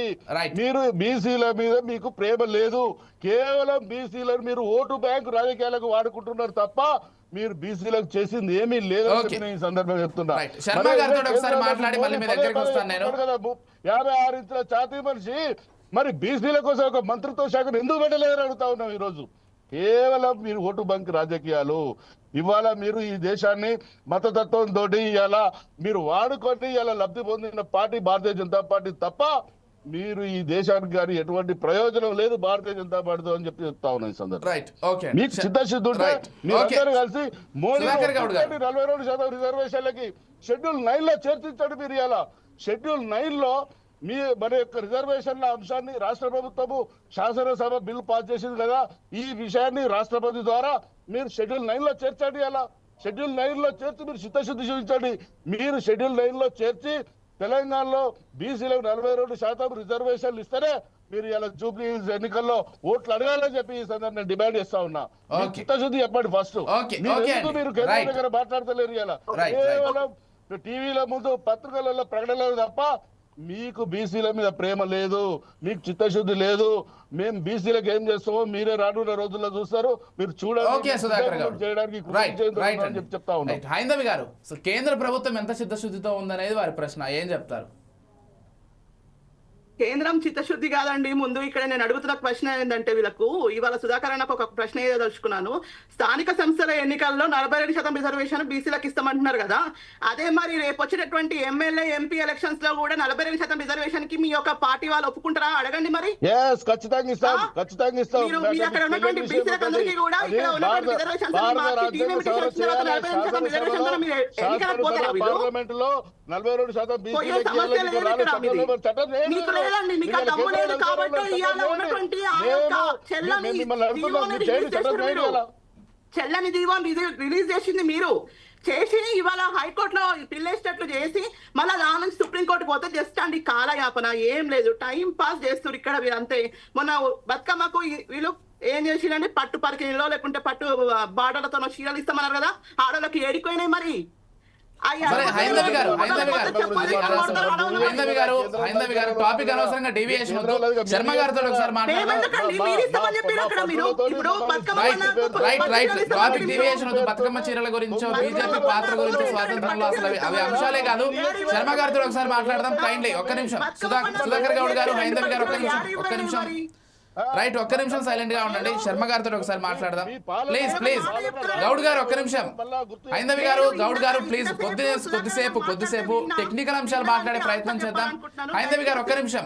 మీరు బీసీల మీద మీకు ప్రేమ లేదు. కేవలం బీసీలను మీరు ఓటు బ్యాంకు రాజకీయాలకు వాడుకుంటున్నారు తప్ప మీరు బీసీలకు చేసింది ఏమీ లేదు. ఈ సందర్భంగా చెప్తున్నా. 56 ఇంచుల ఛాతీ మనిషి మరి బీసీల కోసం ఒక మంత్రిత్వ శాఖను ఎందుకు పెట్టలేదని అడుగుతా ఉన్నాం. ఈ రోజు కేవలం మీరు ఓటు బ్యాంక్ రాజకీయాలు. ఇవాళ మీరు ఈ దేశాన్ని మతతత్వంతో ఇవాళ మీరు వాడుకొని ఇలా లబ్ధి పొందిన పార్టీ భారతీయ జనతా పార్టీ తప్ప మీరు ఈ దేశానికి కానీ ఎటువంటి ప్రయోజనం లేదు భారతీయ జనతా పార్టీతో అని చెప్తా ఉన్నాం. ఈ సందర్భంగా మీకు చిత్తశుద్ధి ఉంటే మీరందరూ కలిసి మోడీ 42% రిజర్వేషన్లకి షెడ్యూల్ 9 లో చేర్చించండి. మీరు ఇలా షెడ్యూల్ 9 లో మన యొక్క రిజర్వేషన్ల అంశాన్ని రాష్ట్ర ప్రభుత్వము శాసనసభ బిల్ పాస్ చేసింది కదా. ఈ విషయాన్ని రాష్ట్రపతి ద్వారా మీరు షెడ్యూల్ 9 లో చేర్చండి. అలా షెడ్యూల్ 9 లో చేర్చి మీరు చిత్తశుద్ధి చూపించండి. మీరు షెడ్యూల్ 9 లో చేర్చి తెలంగాణలో బీసీలకు 42% రిజర్వేషన్లు ఇస్తేనే మీరు ఇలా జూబ్లీ ఎన్నికల్లో ఓట్లు అడగాలని చెప్పి ఈ సందర్భంగా డిమాండ్ చేస్తా ఉన్నా. చిత్తశుద్ధి చెప్పండి ఫస్ట్. మీరు కేంద్రం దగ్గర మాట్లాడతలేరు. ఇలా కేవలం టీవీల ముందు పత్రికలలో ప్రకటనలు తప్ప మీకు బీసీల మీద ప్రేమ లేదు, మీకు చిత్తశుద్ధి లేదు. మేము బీసీలకు ఏం చేస్తామో మీరే రానున్న రోజుల్లో చూస్తారు. మీరు ఓకే సుధాకర్ గారు, చేయడానికి రైట్ రైట్ అని చెప్పి చెప్తా ఉన్నాం. రైట్. హైందవి గారు, సో కేంద్ర ప్రభుత్వం ఎంత చిత్తశుద్ధితో ఉందనేది వారి ప్రశ్న, ఏం చెప్తారు? కేంద్రం చిత్తశుద్ధి కాదండి. ముందు ఇక్కడ నేను అడుగుతున్న ప్రశ్న ఏంటంటే, వీళ్ళకు ఇవాళ సుధాకర్ అన్నకు ఒక ప్రశ్న ఏదలుచుకున్నాను. స్థానిక సంస్థల ఎన్నికల్లో 42% రిజర్వేషన్ బీసీలకు ఇస్తామంటున్నారు కదా, అదే మరి రేపు వచ్చేటటువంటి ఎమ్మెల్యే ఎంపీ ఎలక్షన్స్ లో కూడా 42% రిజర్వేషన్ కి మీ యొక్క పార్టీ వాళ్ళు ఒప్పుకుంటారా? అడగండి మరి. ఖచ్చితంగా ఇస్తాం, ఖచ్చితంగా ఇస్తాం. మీరు అక్కడ ఉన్నటువంటి బీసీలకు అందరికీ కూడా ఇక్కడ ఉన్నటువంటి రిజర్వేషన్స్ పార్లమెంట్ లో 42% చెల్లని జీవన్ రిలీజ్ చేసింది మీరు చేసి ఇవాళ హైకోర్టులో పిల్లేసేటట్లు చేసి మళ్ళీ దాని నుంచి సుప్రీంకోర్టు పోతే జస్ట్ అండి కాలయాపన, ఏం లేదు, టైం పాస్ చేస్తారు ఇక్కడ వీరంతే. మొన్న బతుకమ్మకు వీళ్ళు ఏం చేసిందండి, పట్టు పరికిలో లేకుంటే పట్టు బాటలతో చీరలు ఇస్తామన్నారు కదా, ఆడోళ్ళకి ఏడిపోయినాయి మరి. హైందవి గారు టాపిక్ అనవసరంగా డీవియేషన్ వద్దు. శర్మ గారితో ఒకసారి మాట్లాడదాం. టాపిక్ డీవియేషన్ వద్దు. బతుకమ్మ చీరల గురించో బీజేపీ పాత్ర గురించో స్వాతంత్రంలో అసలు అవి అంశాలే కాదు. శర్మ గారితో ఒకసారి మాట్లాడదాం. కైండ్లీ ఒక్క నిమిషం. సుధాకర్ గౌడ్ గారు, హైందవి గారు ఒక్క నిమిషం రైట్, ఒక్క నిమిషం సైలెంట్ గా ఉండండి. శర్మ గారితో ఒకసారి మాట్లాడదాం ప్లీజ్. గౌడ్ గారు ఒక్క నిమిషం. హైందవి గారు, గౌడ్ గారు ప్లీజ్ కొద్దిసేపు టెక్నికల్ అంశాలు మాట్లాడే ప్రయత్నం చేద్దాం. హైందవి గారు ఒక్క నిమిషం.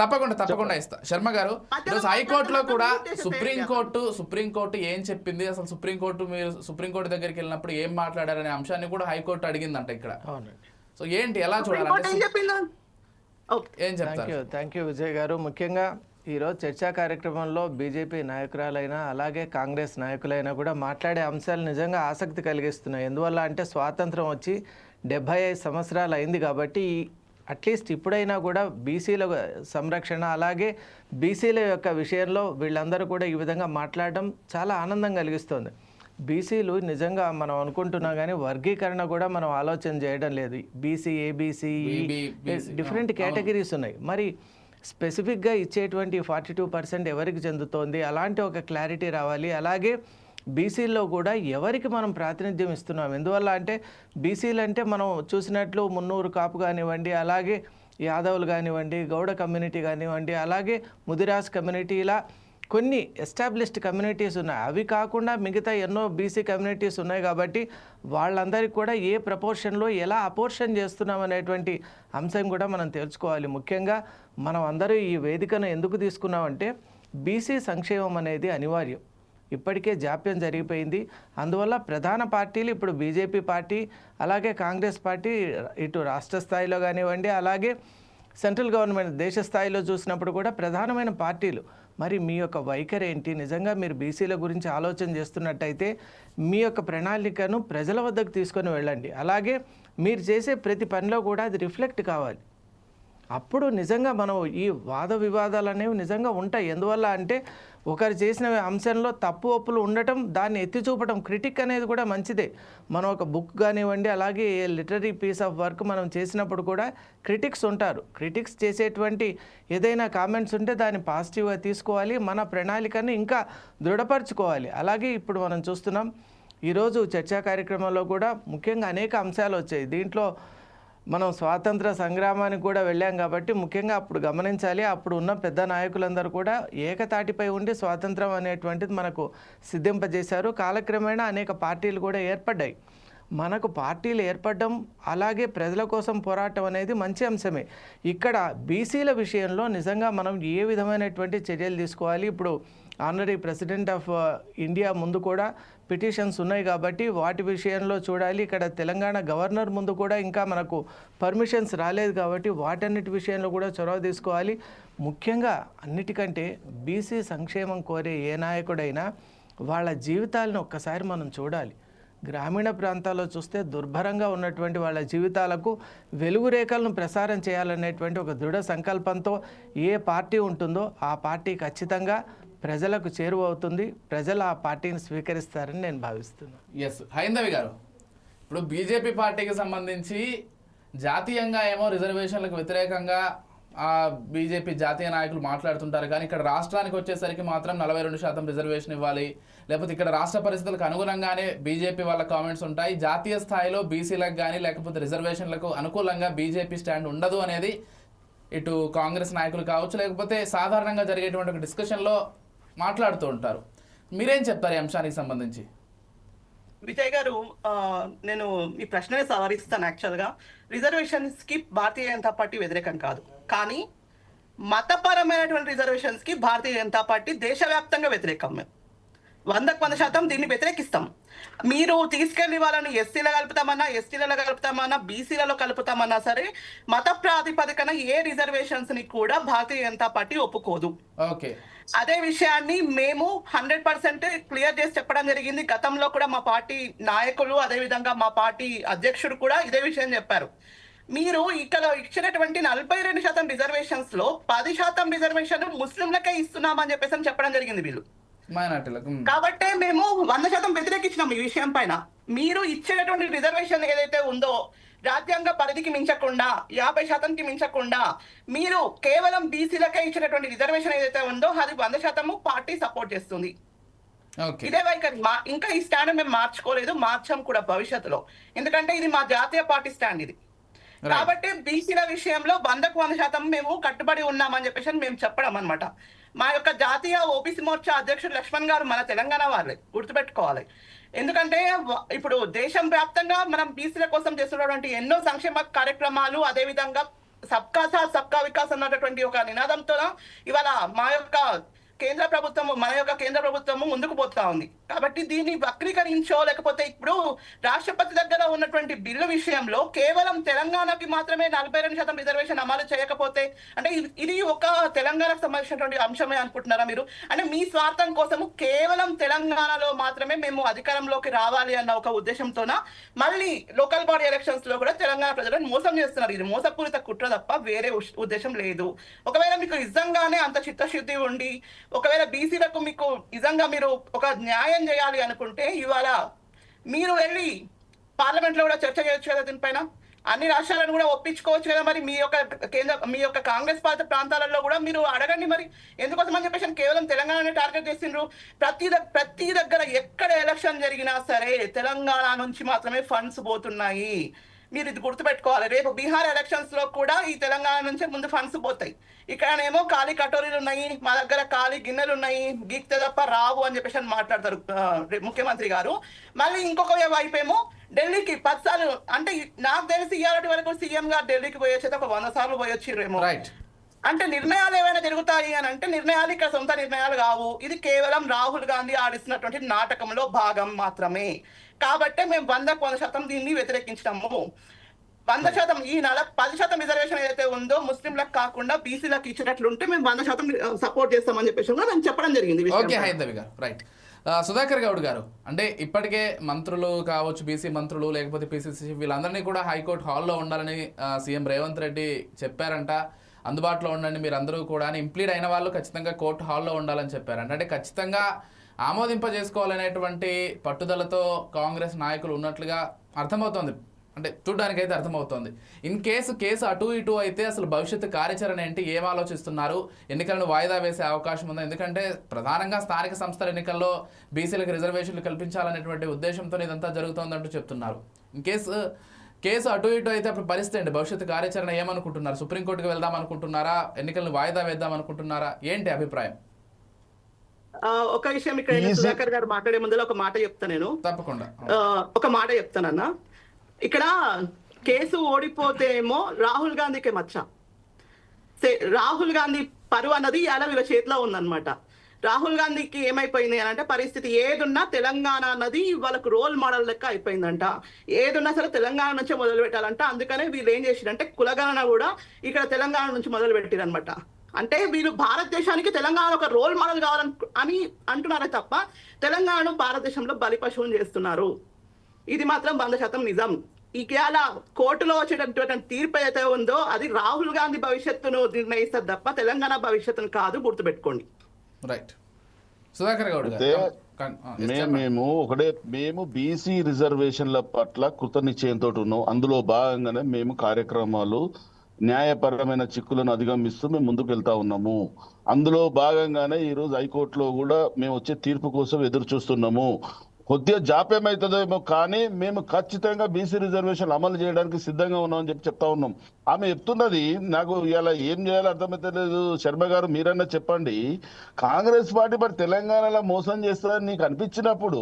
తప్పకుండా ఇస్తా. శర్మ గారు, ఈరోజు హైకోర్టులో కూడా సుప్రీంకోర్టు ఏం చెప్పింది, అసలు సుప్రీంకోర్టు దగ్గరికి వెళ్ళినప్పుడు ఏం మాట్లాడారనే అంశాన్ని కూడా హైకోర్టు అడిగిందంట ఇక్కడ. సో ఏంటి, ఎలా చూడాలంటే ఏం చెప్తారు? థ్యాంక్ యూ విజయ్ గారు. ముఖ్యంగా ఈరోజు చర్చా కార్యక్రమంలో బీజేపీ నాయకురాలైనా అలాగే కాంగ్రెస్ నాయకులైనా కూడా మాట్లాడే అంశాలు నిజంగా ఆసక్తి కలిగిస్తున్నాయి. ఎందువల్ల అంటే స్వాతంత్రం వచ్చి 75 సంవత్సరాలు అయింది కాబట్టి అట్లీస్ట్ ఇప్పుడైనా కూడా బీసీల సంరక్షణ అలాగే బీసీల యొక్క విషయంలో వీళ్ళందరూ కూడా ఈ విధంగా మాట్లాడడం చాలా ఆనందం కలిగిస్తుంది. బీసీలు నిజంగా మనం అనుకుంటున్నా కానీ వర్గీకరణ కూడా మనం ఆలోచన చేయడం లేదు. బీసీ, ఏబీసీ, డిఫరెంట్ కేటగిరీస్ ఉన్నాయి. మరి స్పెసిఫిక్గా ఇచ్చేటువంటి 42% ఎవరికి చెందుతోంది, అలాంటి ఒక క్లారిటీ రావాలి. అలాగే బీసీల్లో కూడా ఎవరికి మనం ప్రాతినిధ్యం ఇస్తున్నాం. ఎందువల్ల అంటే బీసీలు అంటే మనం చూసినట్లు మున్నూరు కాపు కానివ్వండి, అలాగే యాదవులు కానివ్వండి, గౌడ కమ్యూనిటీ కానివ్వండి, అలాగే ముదిరాజ్ కమ్యూనిటీ, ఇలా కొన్ని ఎస్టాబ్లిష్డ్ కమ్యూనిటీస్ ఉన్నాయి. అవి కాకుండా మిగతా ఎన్నో బీసీ కమ్యూనిటీస్ ఉన్నాయి. కాబట్టి వాళ్ళందరికీ కూడా ఏ ప్రపోర్షన్లో ఎలా అపోర్షన్ చేస్తున్నాం అనేటువంటి అంశం కూడా మనం తెలుసుకోవాలి. ముఖ్యంగా మనం అందరూ ఈ వేదికను ఎందుకు తీసుకున్నామంటే బీసీ సంక్షేమం అనేది అనివార్యం. ఇప్పటికే జాప్యం జరిగిపోయింది. అందువల్ల ప్రధాన పార్టీలు ఇప్పుడు బీజేపీ పార్టీ అలాగే కాంగ్రెస్ పార్టీ ఇటు రాష్ట్ర స్థాయిలో కానివ్వండి, అలాగే సెంట్రల్ గవర్నమెంట్ దేశ స్థాయిలో చూసినప్పుడు కూడా ప్రధానమైన పార్టీలు. మరి మీ యొక్క వైఖరి ఏంటి? నిజంగా మీరు బీసీల గురించి ఆలోచన చేస్తున్నట్టయితే మీ యొక్క ప్రణాళికను ప్రజల వద్దకు తీసుకొని వెళ్ళండి. అలాగే మీరు చేసే ప్రతి పనిలో కూడా అది రిఫ్లెక్ట్ కావాలి. అప్పుడు నిజంగా మనం ఈ వాద వివాదాలు అనేవి నిజంగా ఉంటాయి. ఎందువల్ల అంటే ఒకరు చేసిన అంశంలో తప్పు ఒప్పులు ఉండటం, దాన్ని ఎత్తి చూపడం, క్రిటిక్ అనేది కూడా మంచిదే. మనం ఒక బుక్ కానివ్వండి, అలాగే లిటరీ పీస్ ఆఫ్ వర్క్ మనం చేసినప్పుడు కూడా క్రిటిక్స్ ఉంటారు. క్రిటిక్స్ చేసేటువంటి ఏదైనా కామెంట్స్ ఉంటే దాన్ని పాజిటివ్గా తీసుకోవాలి, మన ప్రణాళికను ఇంకా దృఢపరచుకోవాలి. అలాగే ఇప్పుడు మనం చూస్తున్నాం ఈరోజు చర్చా కార్యక్రమంలో కూడా ముఖ్యంగా అనేక అంశాలు వచ్చాయి. దీంట్లో మనం స్వాతంత్ర సంగ్రామానికి కూడా వెళ్ళాం కాబట్టి ముఖ్యంగా అప్పుడు గమనించాలి, అప్పుడు ఉన్న పెద్ద నాయకులందరూ కూడా ఏకతాటిపై ఉండి స్వాతంత్రం అనేటువంటిది మనకు సిద్ధింపజేశారు. కాలక్రమేణా అనేక పార్టీలు కూడా ఏర్పడ్డాయి. మనకు పార్టీలు ఏర్పడడం అలాగే ప్రజల కోసం పోరాటం అనేది మంచి అంశమే. ఇక్కడ బీసీల విషయంలో నిజంగా మనం ఏ విధమైనటువంటి చర్యలు తీసుకోవాలి? ఇప్పుడు ఆనరీ ప్రెసిడెంట్ ఆఫ్ ఇండియా ముందు కూడా పిటిషన్స్ ఉన్నాయి కాబట్టి వాటి విషయంలో చూడాలి. ఇక్కడ తెలంగాణ గవర్నర్ ముందు కూడా ఇంకా మనకు పర్మిషన్స్ రాలేదు కాబట్టి వాటన్నిటి విషయంలో కూడా చొరవ తీసుకోవాలి. ముఖ్యంగా అన్నిటికంటే బీసీ సంక్షేమం కోరే ఏ నాయకుడైనా వాళ్ళ జీవితాలను ఒక్కసారి మనం చూడాలి. గ్రామీణ ప్రాంతాల్లో చూస్తే దుర్భరంగా ఉన్నటువంటి వాళ్ళ జీవితాలకు వెలుగు రేఖలను ప్రసారం చేయాలనేటువంటి ఒక దృఢ సంకల్పంతో ఏ పార్టీ ఉంటుందో ఆ పార్టీ ఖచ్చితంగా ప్రజలకు చేరువవుతుంది. ప్రజలు ఆ పార్టీని స్వీకరిస్తారని నేను భావిస్తున్నాను. ఎస్, హైందవి గారు, ఇప్పుడు బీజేపీ పార్టీకి సంబంధించి జాతీయంగా ఏమో రిజర్వేషన్లకు వ్యతిరేకంగా బీజేపీ జాతీయ నాయకులు మాట్లాడుతుంటారు, కానీ ఇక్కడ రాష్ట్రానికి వచ్చేసరికి మాత్రం 42% రిజర్వేషన్ ఇవ్వాలి, లేకపోతే ఇక్కడ రాష్ట్ర పరిస్థితులకు అనుగుణంగానే బీజేపీ వాళ్ళ కామెంట్స్ ఉంటాయి. జాతీయ స్థాయిలో బీసీలకు కానీ లేకపోతే రిజర్వేషన్లకు అనుకూలంగా బీజేపీ స్టాండ్ ఉండదు అనేది ఇటు కాంగ్రెస్ నాయకులు కావచ్చు, లేకపోతే సాధారణంగా జరిగేటువంటి ఒక డిస్కషన్లో మాట్లాడుతూ ఉంటారు. మీరేం చెప్తారు ఈ అంశానికి సంబంధించి? విజయ్ గారు, నేను ఈ ప్రశ్నని సవరిస్తాను. యాక్చువల్గా రిజర్వేషన్స్ కి భారతీయ జనతా పార్టీ వ్యతిరేకం కాదు, కానీ మతపరమైనటువంటి రిజర్వేషన్స్ కి భారతీయ జనతా పార్టీ దేశవ్యాప్తంగా వ్యతిరేకం. మేము 100% దీన్ని వ్యతిరేకిస్తాం. మీరు తీసుకెళ్లి వాళ్ళని ఎస్సీలో కలుపుతామన్నా, ఎస్టీలలో కలుపుతామన్నా, బీసీలలో కలుపుతామన్నా సరే మత ప్రాతిపదికన ఏ రిజర్వేషన్స్ ని కూడా భారతీయ జనతా పార్టీ ఒప్పుకోదు. ఓకే, అదే విషయాన్ని మేము 100% క్లియర్ చేసి చెప్పడం జరిగింది. గతంలో కూడా మా పార్టీ నాయకులు, అదే విధంగా మా పార్టీ అధ్యక్షుడు కూడా ఇదే విషయం చెప్పారు. మీరు ఇక్కడ ఇచ్చినటువంటి 42% రిజర్వేషన్స్ లో 10% రిజర్వేషన్ ముస్లింలకే ఇస్తున్నామని చెప్పేసి చెప్పడం జరిగింది వీళ్ళు. మైనార్టీలకు కాబట్టి మేము 100% వ్యతిరేకించినాం ఈ విషయం పైన. మీరు ఇచ్చేటటువంటి రిజర్వేషన్ ఏదైతే ఉందో రాజ్యాంగ పరిధికి మించకుండా 50%కి మించకుండా మీరు కేవలం బీసీలకే ఇచ్చినటువంటి రిజర్వేషన్ ఏదైతే ఉందో అది 100% పార్టీ సపోర్ట్ చేస్తుంది. ఇదే వైఖరి. ఇంకా ఈ స్టాండ్ మేము మార్చుకోలేదు, మార్చాం కూడా భవిష్యత్తులో, ఎందుకంటే ఇది మా జాతీయ పార్టీ స్టాండ్ ఇది. కాబట్టి బీసీల విషయంలో 100% మేము కట్టుబడి ఉన్నామని చెప్పేసి మేము చెప్పడం అనమాట. మా యొక్క జాతీయ ఓబీసీ మోర్చా అధ్యక్షుడు లక్ష్మణ్ గారు మన తెలంగాణ వాళ్ళే, గుర్తుపెట్టుకోవాలి. ఎందుకంటే ఇప్పుడు దేశం వ్యాప్తంగా మనం బీసీల కోసం చేస్తున్నటువంటి ఎన్నో సంక్షేమ కార్యక్రమాలు, అదే విధంగా సబ్కా సాత్ సబ్కా వికాస్ అన్నటువంటి ఒక నినాదంతో ఇవాళ మా యొక్క కేంద్ర ప్రభుత్వము, మన యొక్క కేంద్ర ప్రభుత్వము ముందుకు పోతా ఉంది. కాబట్టి దీన్ని వక్రీకరించో, లేకపోతే ఇప్పుడు రాష్ట్రపతి దగ్గర ఉన్నటువంటి బిల్లు విషయంలో కేవలం తెలంగాణకి మాత్రమే 42% రిజర్వేషన్ అమలు చేయకపోతే, అంటే ఇది ఒక తెలంగాణకు సంబంధించినటువంటి అంశమే అనుకుంటున్నారా మీరు? అంటే మీ స్వార్థం కోసము కేవలం తెలంగాణలో మాత్రమే మేము అధికారంలోకి రావాలి అన్న ఒక ఉద్దేశంతోన మళ్ళీ లోకల్ బాడీ ఎలక్షన్స్ లో కూడా తెలంగాణ ప్రజలను మోసం చేస్తున్నారు. ఇది మోసపూరిత కుట్ర తప్ప వేరే ఉద్దేశం లేదు. ఒకవేళ మీకు నిజంగానే అంత చిత్తశుద్ధి ఉండి, ఒకవేళ బీసీలకు మీకు నిజంగా మీరు ఒక న్యాయం చేయాలి అనుకుంటే ఇవాళ మీరు వెళ్ళి పార్లమెంట్ లో కూడా చర్చ చేయొచ్చు కదా దీనిపైన. అన్ని రాష్ట్రాలను కూడా ఒప్పించుకోవచ్చు కదా. మరి మీ యొక్క కాంగ్రెస్ పార్టీ ప్రాంతాలలో కూడా మీరు అడగండి. మరి ఎందుకోసం అని చెప్పేసి కేవలం తెలంగాణనే టార్గెట్ చేసిండ్రు? ప్రతి దగ్గర ఎక్కడ ఎలక్షన్ జరిగినా సరే తెలంగాణ నుంచి మాత్రమే ఫండ్స్ పోతున్నాయి. మీరు ఇది గుర్తుపెట్టుకోవాలి. రేపు బీహార్ ఎలక్షన్స్ లో కూడా ఈ తెలంగాణ నుంచే ముందు ఫండ్స్ పోతాయి. ఇక్కడనేమో ఖాళీ కటోరీలు ఉన్నాయి, మా దగ్గర ఖాళీ గిన్నెలు ఉన్నాయి, గీక్తే తప్ప రావు అని చెప్పేసి మాట్లాడతారు ముఖ్యమంత్రి గారు. మళ్ళీ ఇంకొక వైపు ఏమో ఢిల్లీకి 10 సార్లు, అంటే నాకు తెలిసి ఇవాళ వరకు సీఎం గారు ఢిల్లీకి పోయొచ్చేది ఒక 100 సార్లు పోయొచ్చిరేమో. అంటే నిర్ణయాలు ఏమైనా జరుగుతాయి అని అంటే నిర్ణయాలు ఇక్కడ సొంత నిర్ణయాలు కావు. ఇది కేవలం రాహుల్ గాంధీ ఆడిస్తున్నటువంటి నాటకంలో భాగం మాత్రమే. కాబట్టి మేము 100% దీన్ని వ్యతిరేకించినాము. 100% ఈ 10% రిజర్వేషన్ ఏదైతే ఉందో ముస్లింలకు కాకుండా బీసీలకు ఇచ్చినట్లుంటే మేము 100% సపోర్ట్ చేస్తామని చెప్పేసి మేము చెప్పడం జరిగింది. ఓకే హైందవి గారు, రైట్. సుధాకర్ గౌడ్ గారు, అంటే ఇప్పటికే మంత్రులు కావచ్చు, బీసీ మంత్రులు లేకపోతే పిసిసి వీళ్ళందరినీ కూడా హైకోర్టు హాల్లో ఉండాలని సీఎం రేవంత్ రెడ్డి చెప్పారంట. అందుబాటులో ఉండండి మీరు అందరూ కూడా, ఇంప్లీడ్ అయిన వాళ్ళు ఖచ్చితంగా కోర్టు హాల్లో ఉండాలని చెప్పారంట. అంటే ఖచ్చితంగా ఆమోదింపజేసుకోవాలనేటువంటి పట్టుదలతో కాంగ్రెస్ నాయకులు ఉన్నట్లుగా అర్థమవుతోంది. అంటే చూడడానికి అయితే అర్థమవుతోంది. ఇన్ కేసు అటు ఇటు అయితే అసలు భవిష్యత్తు కార్యాచరణ ఏంటి, ఏం ఆలోచిస్తున్నారు? ఎన్నికలను వాయిదా వేసే అవకాశం ఉందా? ఎందుకంటే ప్రధానంగా స్థానిక సంస్థల ఎన్నికల్లో బీసీలకు రిజర్వేషన్లు కల్పించాలనేటువంటి ఉద్దేశంతో ఇదంతా జరుగుతోందంటూ చెప్తున్నారు. ఇన్ కేసు అటు ఇటు అయితే అప్పుడు పరిస్థితి అండి, భవిష్యత్తు కార్యాచరణ ఏమనుకుంటున్నారు? సుప్రీంకోర్టుకు వెళ్దాం అనుకుంటున్నారా? ఎన్నికలను వాయిదా వేద్దాం అనుకుంటున్నారా? ఏంటి అభిప్రాయం? ఒక విషయం ఇక్కడ సుధాకర్ గారు మాట్లాడే ముందులో ఒక మాట చెప్తా. నేను తప్పకుండా ఒక మాట చెప్తానన్నా. ఇక్కడ కేసు ఓడిపోతే ఏమో రాహుల్ గాంధీకి మచ్చ. రాహుల్ గాంధీ పరువు అన్నది ఇలా వీళ్ళ చేతిలో ఉందన్నమాట. రాహుల్ గాంధీకి ఏమైపోయింది అని అంటే పరిస్థితి ఏదున్నా తెలంగాణ అన్నది వాళ్ళకు రోల్ మోడల్ లెక్క అయిపోయిందంట. ఏదున్నా సరే తెలంగాణ నుంచే మొదలు పెట్టాలంట. అందుకనే వీళ్ళు ఏం చేసిరంటే కులగణన కూడా ఇక్కడ తెలంగాణ నుంచి మొదలు పెట్టిరనమాట. అంటే వీళ్ళు భారతదేశానికి తెలంగాణ ఒక రోల్ మోడల్ కావాలని అంటున్నారే తప్ప తెలంగాణను భారతదేశంలో బలిపశువుని చేస్తున్నారు. ఇది మాత్రం 100% నిజం. ఇవాళ కోర్టులో వచ్చేటటువంటి తీర్పు ఏదైతే ఉందో అది రాహుల్ గాంధీ భవిష్యత్తును నిర్ణయిస్తుంది తప్ప తెలంగాణ భవిష్యత్తును కాదు, గుర్తుపెట్టుకోండి. రైట్. సుధాకర్ గౌడ్ అయితే గారు మేము బీసీ రిజర్వేషన్ల పట్ల కృతనిశ్చయంతో ఉన్నాం. అందులో భాగంగానే మేము కార్యక్రమాలు న్యాయపరమైన చిక్కులను అధిగమిస్తూ మేము ముందుకు వెళ్తా ఉన్నాము. అందులో భాగంగానే ఈ రోజు హైకోర్టులో కూడా మేము వచ్చే తీర్పు కోసం ఎదురు చూస్తున్నాము. కొద్దిగా జాప్యం అవుతుందేమో కానీ మేము ఖచ్చితంగా బీసీ రిజర్వేషన్ అమలు చేయడానికి సిద్ధంగా ఉన్నామని చెప్తా ఉన్నాం. ఆమె చెప్తున్నది నాకు ఇలా ఏం చేయాలో అర్థమైతే లేదు. శర్మ గారు మీరన్నా చెప్పండి, కాంగ్రెస్ పార్టీ మరి తెలంగాణలో మోసం చేస్తారని నీకు అనిపించినప్పుడు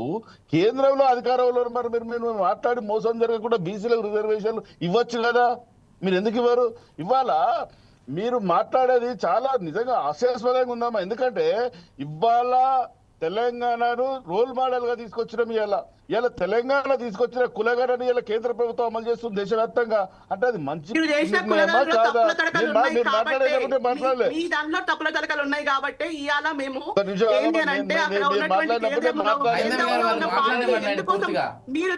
కేంద్రంలో అధికారంలో మరి మీరు మాట్లాడి మోసం జరగకుండా బీసీలకు రిజర్వేషన్లు ఇవ్వచ్చు కదా, మీరు ఎందుకు ఇవ్వరు? ఇవాళ మీరు మాట్లాడేది చాలా నిజంగా హాస్యాస్పదంగా ఉందమ్మా. ఎందుకంటే ఇవాళ తెలంగాణను రోల్ మోడల్ గా తీసుకొచ్చినాం. ఇలా తెలంగాణ తీసుకొచ్చిన కులగణని ఇలా కేంద్ర ప్రభుత్వం అమలు చేస్తుంది దేశవ్యాప్తంగా. అంటే అది మంచి మాట్లాడలే మీ దాంట్లో తప్పుల తడకలు ఉన్నాయి కాబట్టి ఇవాళ మేము మీరు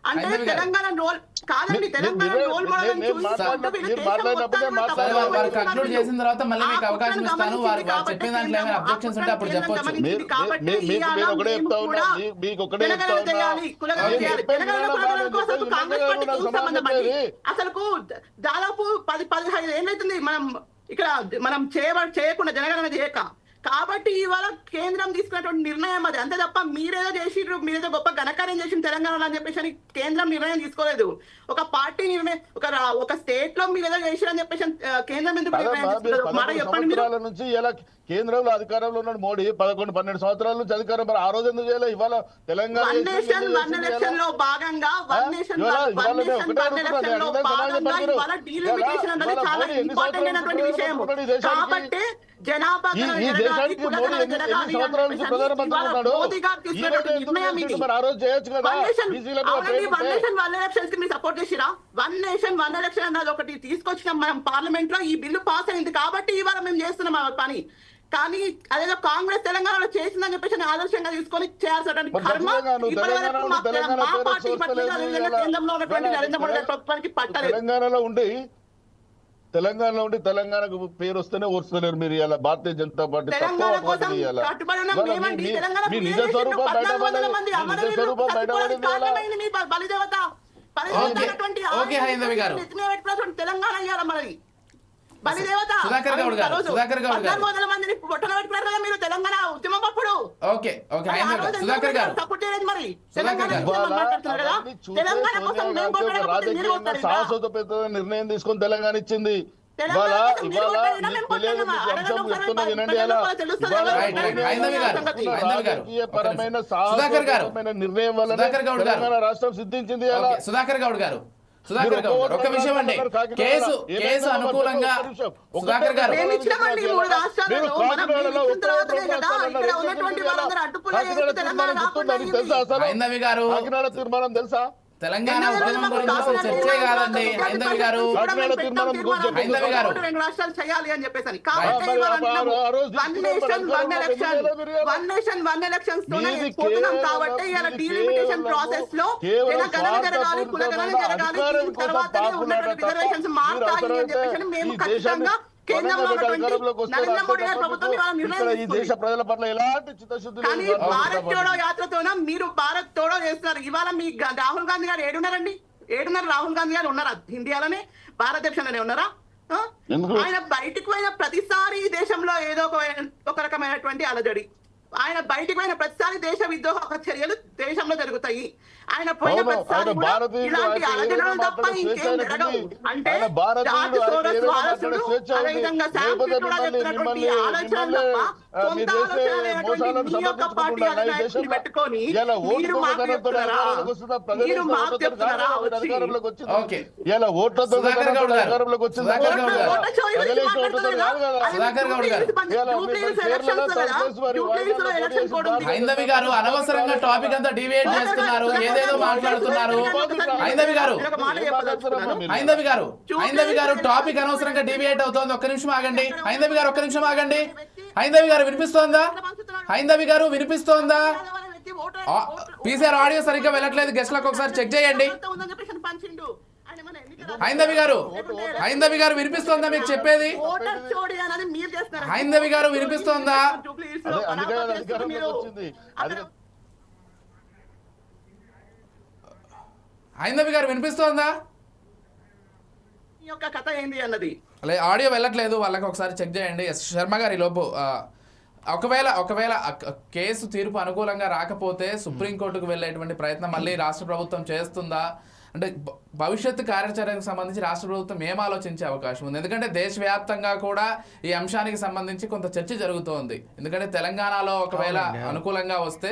అంటే తెలంగాణ రోల్ కాదండి, తెలంగాణ రోల్ మోడల్ కంక్లూడ్ చేసిన తర్వాత మళ్ళీ మీకు అవకాశం ఇస్తాను. వారు చెప్పిన దాంట్లో ఏమైనా అబ్జెక్షన్స్ ఉంటే అప్పుడు చెప్పొచ్చు. అసలు దాదాపు 10-15 ఏళ్ళైతుంది మనం చేయకుండా జనగణన చేయక. కాబట్టి ఇవాళ కేంద్రం తీసుకున్నటువంటి నిర్ణయం అది, అంతే తప్ప మీరేదో చేసిర్రు, మీరేదో గొప్ప ఘనకార్యం చేసిన తెలంగాణలో అని చెప్పేసి కేంద్రం నిర్ణయం తీసుకోలేదు. ఒక పార్టీ నిర్ణయం ఒక స్టేట్ లో మీరేదో చేసిరని చెప్పేసి కేంద్రం ఎందుకు నిర్ణయం సంవత్సరాల నుంచి ఇలా కేంద్రంలో అధికారంలో ఉన్న మోడీ 11-12 సంవత్సరాల నుంచి అధికారం, మరి ఆ రోజు ఎందుకు చేయాలి? ఇవాళ తెలంగాణ లో భాగంగా కాబట్టి జనాభా సపోర్ట్ చేసిరా? 1 నేషన్ 1 ఎలక్షన్ అన్నది ఒకటి తీసుకొచ్చినాం మనం పార్లమెంట్ లో. ఈ బిల్లు పాస్ అయింది కాబట్టి ఇవాళ మేము చేస్తున్నాం ఆ పని. కానీ అదేదో కాంగ్రెస్ తెలంగాణలో చేసిందని చెప్పేసి ఆదర్శంగా తీసుకొని చేయాల్సినటువంటి కర్మ మా పార్టీ కేంద్రంలో ఉన్నటువంటి నరేంద్ర మోడీ గారి ప్రభుత్వానికి పట్టలేదు. తెలంగాణలో ఉండి తెలంగాణకు పేరు వస్తేనే ఓర్చలేరు మీరు. ఇలా భారతీయ జనతా పార్టీ మీ నిజ స్వరూపం బయటపడింది. తెలంగాణ అయ్యారా మరి సుధాకర్ గౌడ్ గారు మీరు తెలంగాణ ఉద్యమప్పుడు నిర్ణయం తీసుకొని తెలంగాణ ఇచ్చింది. రాజకీయపరమైన సాహసోపేతమైన నిర్ణయం వల్ల తెలంగాణ రాష్ట్రం సిద్ధించింది. సుధాకర్ గౌడ్ గారు ఒక విషయం అండి, కేసు అనుకూలంగా సుధాకర్ గారు హైందవి గారు తీర్మానం తెలుసా? తెలంగాణ ఉద్యమం గురించి అసలు చర్చే కాదండి. హైందవి గారు రాష్ట్రాలు చేయాలి అని చెప్పేసి కాబట్టి ప్రాసెస్ లో జరగాలి, కులగణన జరగాలి, తర్వాతనే ఉన్నటువంటి రిజర్వేషన్స్ మారుతాయి అని చెప్పేసి మేము ఖచ్చితంగా భారత్ జోడో యాత్రతోన మీరు భారత్ తోడో చేస్తున్నారు. ఇవాళ మీ రాహుల్ గాంధీ గారు ఏడున్నారండి? రాహుల్ గాంధీ గారు ఉన్నారా ఇండియాలోనే? భారతదేశంలోనే ఉన్నారా? ఆయన బయటకు పోయిన ప్రతిసారి దేశంలో ఏదో ఒక రకమైనటువంటి అలజడి. ఆయన బయటకు పోయిన ప్రతిసారి దేశ విద్రోహ చర్యలు దేశంలో జరుగుతాయి. ఆయన పోయిన ప్రతిసారి ఇలాంటి అలజడులు తప్ప ఇంకేం జరగవు. అంటే జాతి సోరస్ వారసుడు అదేవిధంగా శాంతి కూడా చెప్తున్నటువంటి ఆలోచనలు తప్ప సొంత ఆలోచనలు మీ యొక్క పార్టీ అధినాయకుడిని పెట్టుకొని మీరు మాకు చెప్తున్నారా? మీరు మాకు చెప్తున్నారా? హైందవి గారు అనవసరంగా టాపిక్ అంతా డివేట్ చేస్తున్నారు, ఏదేదో మాట్లాడుతున్నారు. హైందవి గారు టాపిక్ అనవసరంగా డివేట్ అవుతోంది. ఒక్క నిమిషం ఆగండి హైందవి గారు, ఒక్క నిమిషం ఆగండి. హైందవి గారు వినిపిస్తోందా? హైందవి గారు వినిపిస్తోందా? పీసీఆర్ ఆడియో సరిగ్గా వెళ్ళట్లేదు, గెస్ట్లకు ఒకసారి చెక్ చేయండి. హైందవి గారు వినిపిస్తోందా మీకు చెప్పేది? హైందవి గారు వినిపిస్తోందా? లో అదే అందుకే పరాభవ అది చేస్తూ అధికారంలోకి మీరు వచ్చింది. అది హైందవి గారు వినిపిస్తోందా? ఈ యొక్క కథ ఏంది అన్నది అలా ఆడియో వెళ్ళట్లేదు, వాళ్ళకి ఒకసారి చెక్ చేయండి. ఎస్ శర్మ గారి లోపు ఒకవేళ కేసు తీర్పు అనుకూలంగా రాకపోతే సుప్రీంకోర్టుకు వెళ్ళేటువంటి ప్రయత్నం మళ్ళీ రాష్ట్ర ప్రభుత్వం చేస్తుందా? అంటే భవిష్యత్తు కార్యాచరణకు సంబంధించి రాష్ట్ర ప్రభుత్వం ఏం ఆలోచించే అవకాశం ఉంది? ఎందుకంటే దేశవ్యాప్తంగా కూడా ఈ అంశానికి సంబంధించి కొంత చర్చ జరుగుతోంది. ఎందుకంటే తెలంగాణలో ఒకవేళ అనుకూలంగా వస్తే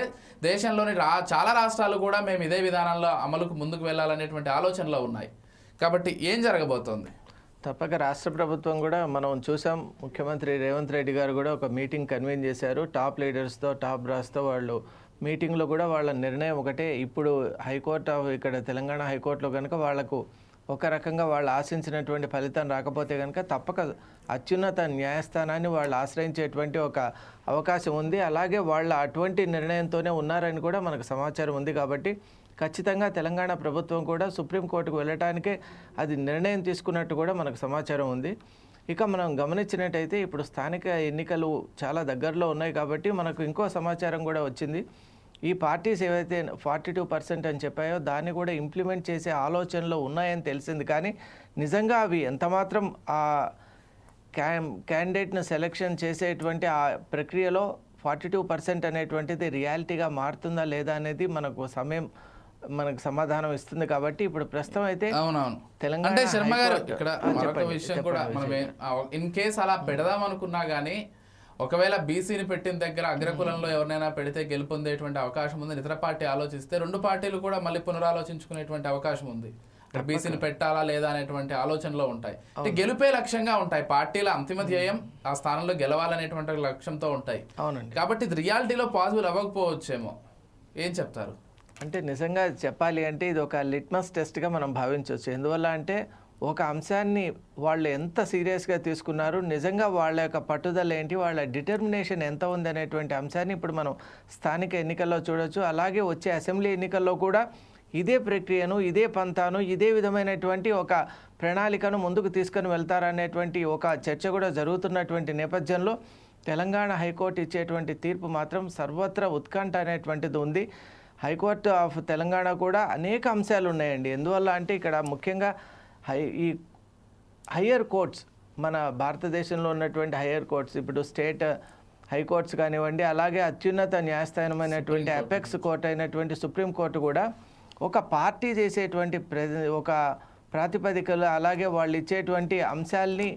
దేశంలోని చాలా రాష్ట్రాలు కూడా మేము ఇదే విధానంలో అమలుకు ముందుకు వెళ్ళాలనేటువంటి ఆలోచనలో ఉన్నాయి. కాబట్టి ఏం జరగబోతోంది? తప్పక రాష్ట్ర ప్రభుత్వం కూడా మనం చూసాం, ముఖ్యమంత్రి రేవంత్ రెడ్డి గారు కూడా ఒక మీటింగ్ కన్వీన్ చేశారు టాప్ లీడర్స్తో, టాప్ బ్రాస్తో. వాళ్ళు మీటింగ్లో కూడా వాళ్ళ నిర్ణయం ఒకటే, ఇప్పుడు హైకోర్టు ఇక్కడ తెలంగాణ హైకోర్టులో కనుక వాళ్లకు ఒక రకంగా వాళ్ళు ఆశించినటువంటి ఫలితం రాకపోతే కనుక తప్పక అత్యున్నత న్యాయస్థానాన్ని వాళ్ళు ఆశ్రయించేటువంటి ఒక అవకాశం ఉంది. అలాగే వాళ్ళు అటువంటి నిర్ణయంతోనే ఉన్నారని కూడా మనకు సమాచారం ఉంది. కాబట్టి ఖచ్చితంగా తెలంగాణ ప్రభుత్వం కూడా సుప్రీంకోర్టుకు వెళ్ళటానికే అది నిర్ణయం తీసుకున్నట్టు కూడా మనకు సమాచారం ఉంది. ఇక మనం గమనించినట్టయితే ఇప్పుడు స్థానిక ఎన్నికలు చాలా దగ్గరలో ఉన్నాయి కాబట్టి మనకు ఇంకో సమాచారం కూడా వచ్చింది. ఈ పార్టీస్ ఏవైతే 42% అని చెప్పాయో దాన్ని కూడా ఇంప్లిమెంట్ చేసే ఆలోచనలో ఉన్నాయని తెలిసింది. కానీ నిజంగా అవి ఎంతమాత్రం ఆ క్యాండిడేట్ను సెలెక్షన్ చేసేటువంటి ఆ ప్రక్రియలో 42% అనేటువంటిది రియాలిటీగా మారుతుందా లేదా అనేది మనకు సమాధానం ఇస్తుంది. కాబట్టి ఇప్పుడు ప్రస్తుతం అయితే అవునవును తెలంగాణ అంటే శర్మ గారు హైకోర్టు- ఇక్కడ ఆ, మరొక చెప్పండి, విషయం చెప్పండి కూడా విజయ్. మనం ఇన్ కేస్ అలా పెడదాం అనుకున్నా గానీ ఒకవేళ బీసీని పెట్టిన దగ్గర అగ్రకులంలో ఎవరినైనా పెడితే గెలుపొందేటువంటి అవకాశం ఉంది. ఇతర పార్టీ ఆలోచిస్తే రెండు పార్టీలు కూడా మళ్ళీ పునరాలోచించుకునేటువంటి అవకాశం ఉంది. బీసీని పెట్టాలా లేదా అనేటువంటి ఆలోచనలో ఉంటాయి. అంటే గెలుపే లక్ష్యంగా ఉంటాయి పార్టీల అంతిమ ధ్యేయం, ఆ స్థానంలో గెలవాలనేటువంటి లక్ష్యంతో ఉంటాయి. అవునండి. కాబట్టి ఇది రియాలిటీలో పాసిబుల్ అవ్వకపోవచ్చేమో. ఏం చెప్తారు? అంటే నిజంగా చెప్పాలి అంటే ఇది ఒక లిట్మస్ టెస్ట్గా మనం భావించవచ్చు. ఎందువల్ల అంటే ఒక అంశాన్ని వాళ్ళు ఎంత సీరియస్గా తీసుకున్నారు, నిజంగా వాళ్ళ యొక్క పట్టుదల ఏంటి, వాళ్ళ డిటర్మినేషన్ ఎంత ఉంది అనేటువంటి అంశాన్ని ఇప్పుడు మనం స్థానిక ఎన్నికల్లో చూడొచ్చు. అలాగే వచ్చే అసెంబ్లీ ఎన్నికల్లో కూడా ఇదే ప్రక్రియను, ఇదే పంతాను, ఇదే విధమైనటువంటి ఒక ప్రణాళికను ముందుకు తీసుకొని వెళ్తారనేటువంటి ఒక చర్చ కూడా జరుగుతున్నటువంటి నేపథ్యంలో తెలంగాణ హైకోర్టు ఇచ్చేటువంటి తీర్పు మాత్రం సర్వత్రా ఉత్కంఠ అనేటువంటిది ఉంది. హైకోర్టు ఆఫ్ తెలంగాణ కూడా అనేక అంశాలు ఉన్నాయండి. ఎందువల్ల అంటే ఇక్కడ ముఖ్యంగా ఈ హయ్యర్ కోర్ట్స్, మన భారతదేశంలో ఉన్నటువంటి హయ్యర్ కోర్ట్స్, ఇప్పుడు స్టేట్ హైకోర్ట్స్ కానివ్వండి, అలాగే అత్యున్నత న్యాయస్థానమైనటువంటి అపెక్స్ కోర్టు అయినటువంటి సుప్రీంకోర్టు కూడా ఒక పార్టీ చేసేటువంటి ఒక ప్రాతిపదికలు, అలాగే వాళ్ళు ఇచ్చేటువంటి అంశాలని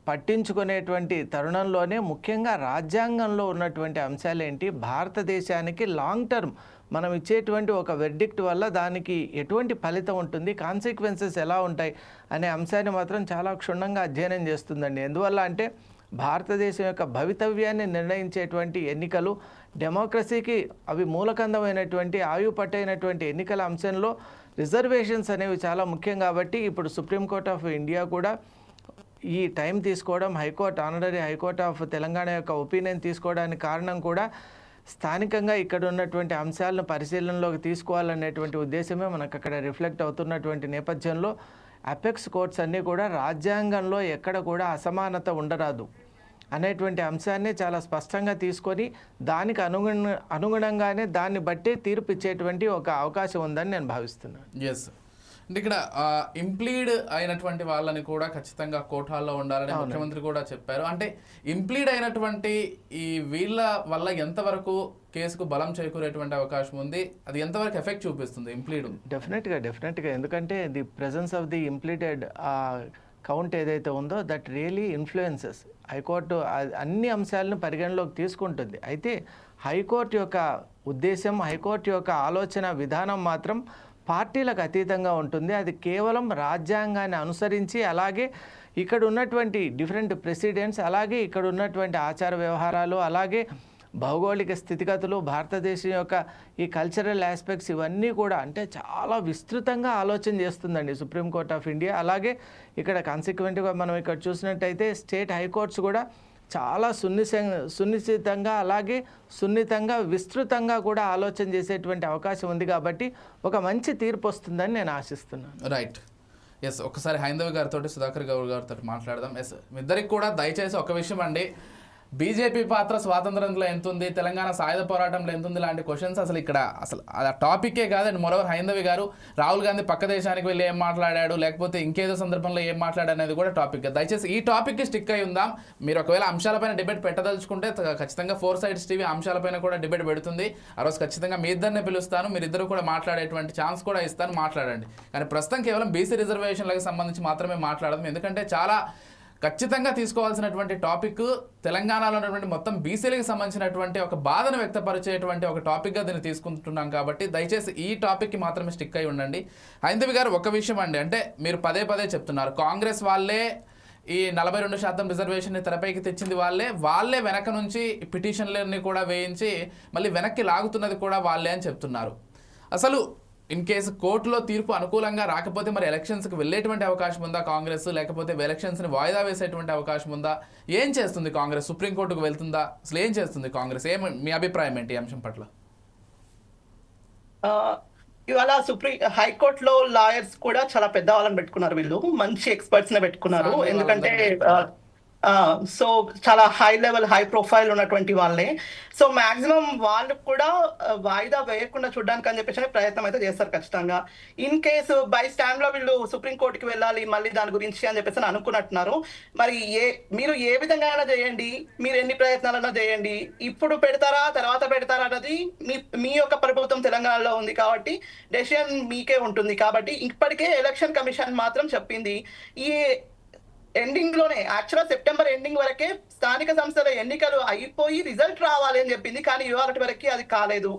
పట్టించుకునేటువంటి తరుణంలోనే ముఖ్యంగా రాజ్యాంగంలో ఉన్నటువంటి అంశాలు ఏంటి, భారతదేశానికి లాంగ్ టర్మ్ మనం ఇచ్చేటువంటి ఒక వెర్డిక్ట్ వల్ల దానికి ఎటువంటి ఫలితం ఉంటుంది, కాన్సిక్వెన్సెస్ ఎలా ఉంటాయి అనే అంశాన్ని మాత్రం చాలా క్షుణ్ణంగా అధ్యయనం చేస్తుందండి. ఎందువల్ల అంటే భారతదేశం యొక్క భవితవ్యాన్ని నిర్ణయించేటువంటి ఎన్నికలు, డెమోక్రసీకి అవి మూలకందమైనటువంటి ఆయుపట్టైనటువంటి ఎన్నికల అంశంలో రిజర్వేషన్స్ అనేవి చాలా ముఖ్యం. కాబట్టి ఇప్పుడు సుప్రీంకోర్ట్ ఆఫ్ ఇండియా కూడా ఈ టైం తీసుకోవడం, high court honorary high court of Telangana యొక్క ఒపీనియన్ తీసుకోవడానికి కారణం కూడా స్థానికంగా ఇక్కడ ఉన్నటువంటి అంశాలను పరిశీలనలోకి తీసుకోవాలనేటువంటి ఉద్దేశమే మనకు అక్కడ రిఫ్లెక్ట్ అవుతున్నటువంటి నేపథ్యంలో అపెక్స్ కోర్ట్స్ అన్నీ కూడా రాజ్యాంగంలో ఎక్కడ కూడా అసమానత ఉండరాదు అనేటువంటి అంశాన్ని చాలా స్పష్టంగా తీసుకొని దానికి అనుగుణంగానే దాన్ని బట్టి తీర్పు ఇచ్చేటువంటి ఒక అవకాశం ఉందని నేను భావిస్తున్నాను. ఎస్, అంటే ఇక్కడ ఇంప్లీడ్ అయినటువంటి వాళ్ళని కూడా ఖచ్చితంగా కోటాల్లో ఉండాలని ముఖ్యమంత్రి కూడా చెప్పారు. అంటే ఇంప్లీడ్ అయినటువంటి ఈ వీళ్ళ వల్ల ఎంతవరకు కేసుకు బలం చేకూరేటువంటి అవకాశం ఉంది, అది ఎంతవరకు ఎఫెక్ట్ చూపిస్తుంది ఇంప్లీడ్? డెఫినెట్గా ఎందుకంటే the presence of the impleaded count ఏదైతే ఉందో దట్ రియలీ ఇన్ఫ్లుయెన్సెస్ హైకోర్టు అన్ని అంశాలను పరిగణలోకి తీసుకుంటుంది. అయితే హైకోర్టు యొక్క ఉద్దేశం, హైకోర్టు యొక్క ఆలోచన విధానం మాత్రం పార్టీలకు అతీతంగా ఉంటుంది. అది కేవలం రాజ్యాంగాన్ని అనుసరించి, అలాగే ఇక్కడ ఉన్నటువంటి డిఫరెంట్ ప్రెసిడెంట్స్, అలాగే ఇక్కడ ఉన్నటువంటి ఆచార వ్యవహారాలు, అలాగే భౌగోళిక స్థితిగతులు, భారతదేశం యొక్క ఈ కల్చరల్ ఆస్పెక్ట్స్ ఇవన్నీ కూడా అంటే చాలా విస్తృతంగా ఆలోచన చేస్తుందండి సుప్రీంకోర్ట్ ఆఫ్ ఇండియా. అలాగే ఇక్కడ కాన్సిక్వెంట్గా మనం ఇక్కడ చూసినట్టయితే స్టేట్ హైకోర్ట్స్ కూడా చాలా సున్నిశితంగా, అలాగే సున్నితంగా, విస్తృతంగా కూడా ఆలోచన చేసేటువంటి అవకాశం ఉంది. కాబట్టి ఒక మంచి తీర్పు వస్తుందని నేను ఆశిస్తున్నాను. రైట్. ఎస్, ఒకసారి హైందవి గారితో సుధాకర్ గౌడ్ గారితో మాట్లాడదాం. ఎస్, మీ ఇద్దరికి కూడా దయచేసి ఒక విషయం అండి, బీజేపీ పాత్ర స్వాతంత్రంలో ఎంత ఉంది, తెలంగాణ సాయుధ పోరాటంలో ఎంత ఉంది లాంటి క్వశ్చన్స్ అసలు ఇక్కడ అసలు ఆ టాపికే కాదండి. మరోవర్ హైందవి గారు రాహుల్ గాంధీ పక్క దేశానికి వెళ్ళి ఏం మాట్లాడాడు, లేకపోతే ఇంకేదో సందర్భంలో ఏం మాట్లాడాడు అనేది కూడా టాపిక్. దయచేసి ఈ టాపిక్కి స్టిక్ అయి ఉందాం. మీరు ఒకవేళ అంశాలపైన డిబేట్ పెట్టదలుచుకుంటే ఖచ్చితంగా 4 Sides టీవీ అంశాలపైన కూడా డిబేట్ పెడుతుంది. ఆ రోజు ఖచ్చితంగా మీ ఇద్దరిని పిలుస్తాను, మీరిద్దరు కూడా మాట్లాడేటువంటి ఛాన్స్ కూడా ఇస్తాను, మాట్లాడండి. కానీ ప్రస్తుతం కేవలం బీసీ రిజర్వేషన్లకు సంబంధించి మాత్రమే మాట్లాడదాం. ఎందుకంటే చాలా ఖచ్చితంగా తీసుకోవాల్సినటువంటి టాపిక్, తెలంగాణలో ఉన్నటువంటి మొత్తం బీసీలకు సంబంధించినటువంటి ఒక బాధను వ్యక్తపరిచేటువంటి ఒక టాపిక్గా దీన్ని తీసుకుంటున్నాం. కాబట్టి దయచేసి ఈ టాపిక్కి మాత్రమే స్టిక్ అయి ఉండండి. హైందవి గారు, ఒక విషయం అండి, అంటే మీరు పదే చెప్తున్నారు కాంగ్రెస్ వాళ్ళే ఈ 42% రిజర్వేషన్ని తెరపైకి తెచ్చింది, వాళ్ళే వెనక నుంచి పిటిషన్లన్నీ కూడా వేయించి మళ్ళీ వెనక్కి లాగుతున్నది కూడా వాళ్ళే అని చెప్తున్నారు. అసలు ఇన్ కేసు కోర్టులో తీర్పు అనుకూలంగా రాకపోతే మరి ఎలక్షన్స్కి వెళ్ళేటువంటి అవకాశం ఉందా కాంగ్రెస్, లేకపోతే ఎలక్షన్స్ని వాయిదా వేసేటువంటి అవకాశం ఉందా? ఏం చేస్తుంది కాంగ్రెస్? సుప్రీంకోర్టుకు వెళ్తుందా? అసలు ఏం చేస్తుంది కాంగ్రెస్? మీ అభిప్రాయం ఏంటి ఈ అంశం పట్ల? ఇవాళ హైకోర్టులో లాయర్స్ కూడా చాలా పెద్ద వాళ్ళని పెట్టుకున్నారు, వీళ్ళు మంచి ఎక్స్పర్ట్స్ ని పెట్టుకున్నారు. ఎందుకంటే సో చాలా హై ప్రొఫైల్ ఉన్నటువంటి వాళ్ళే. సో మాక్సిమం వాళ్ళు కూడా వాయిదా వేయకుండా చూడడానికి అని చెప్పేసి ప్రయత్నం అయితే చేస్తారు ఖచ్చితంగా. ఇన్ కేసు బై స్టాండ్ లో వీళ్ళు సుప్రీంకోర్టుకి వెళ్ళాలి మళ్ళీ దాని గురించి అని చెప్పేసి అనుకున్నట్టున్నారు. మరి మీరు ఏ విధంగా అయినా చేయండి, మీరు ఎన్ని ప్రయత్నాలైనా చేయండి, ఇప్పుడు పెడతారా తర్వాత పెడతారా అన్నది మీ యొక్క ప్రభుత్వం తెలంగాణలో ఉంది కాబట్టి డెసిషన్ మీకే ఉంటుంది. కాబట్టి ఇప్పటికే ఎలక్షన్ కమిషన్ మాత్రం చెప్పింది ఈ ఎండింగ్ లోనే, యాక్చువల్గా సెప్టెంబర్ ఎండింగ్ వరకే స్థానిక సంస్థల ఎన్నికలు అయిపోయి రిజల్ట్ రావాలి అని చెప్పింది. కానీ ఇవాళ వరకు అది కాలేదు.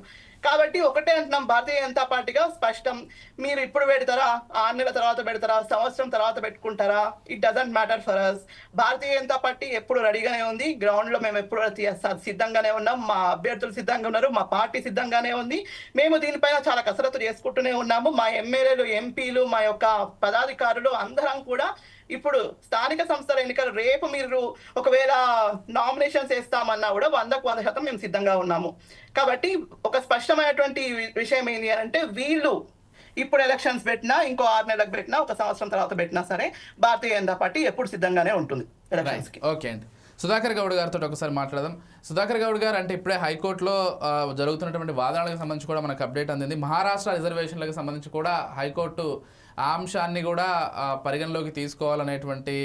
కాబట్టి ఒకటే అంటున్నాం, భారతీయ జనతా పార్టీగా స్పష్టం, మీరు ఇప్పుడు పెడతారా, 6 నెలల తర్వాత పెడతారా, సంవత్సరం తర్వాత పెట్టుకుంటారా, it doesn't matter for us. Bharatiya Janata party ఎప్పుడు రెడీగానే ఉంది, గ్రౌండ్ లో మేము ఎప్పుడు సిద్ధంగానే ఉన్నాం, మా అభ్యర్థులు సిద్ధంగా ఉన్నారు, మా పార్టీ సిద్ధంగానే ఉంది. మేము దీనిపైన చాలా కసరత్తు చేసుకుంటూనే ఉన్నాము. మా ఎమ్మెల్యేలు, ఎంపీలు, మా యొక్క పదాధికారులు అందరం కూడా ఇప్పుడు స్థానిక సంస్థల ఎన్నికలు రేపు మీరు ఒకవేళ నామినేషన్స్ వేస్తామన్నా కూడా 100% మేము సిద్ధంగా ఉన్నాము. కాబట్టి ఒక స్పష్టమైనటువంటి విషయం ఏంటి అంటే, వీళ్ళు ఇప్పుడు ఎలక్షన్స్ పెట్టినా, ఇంకో 6 నెలలకు పెట్టినా, ఒక సంవత్సరం తర్వాత పెట్టినా సరే భారతీయ జనతా పార్టీ ఎప్పుడు సిద్ధంగానే ఉంటుంది ఎలక్షన్స్ కి. ఓకే అండి, సుధాకర్ గౌడ్ గారితో ఒకసారి మాట్లాడదాం. సుధాకర్ గౌడ్ గారు, అంటే ఇప్పుడే హైకోర్టులో జరుగుతున్నటువంటి వాదనలకు సంబంధించి కూడా మనకు అప్డేట్ అందింది. మహారాష్ట్ర రిజర్వేషన్లకు సంబంధించి కూడా హైకోర్టు ఆ అంశాన్ని కూడా పరిగణలోకి తీసుకోవాలనేటువంటి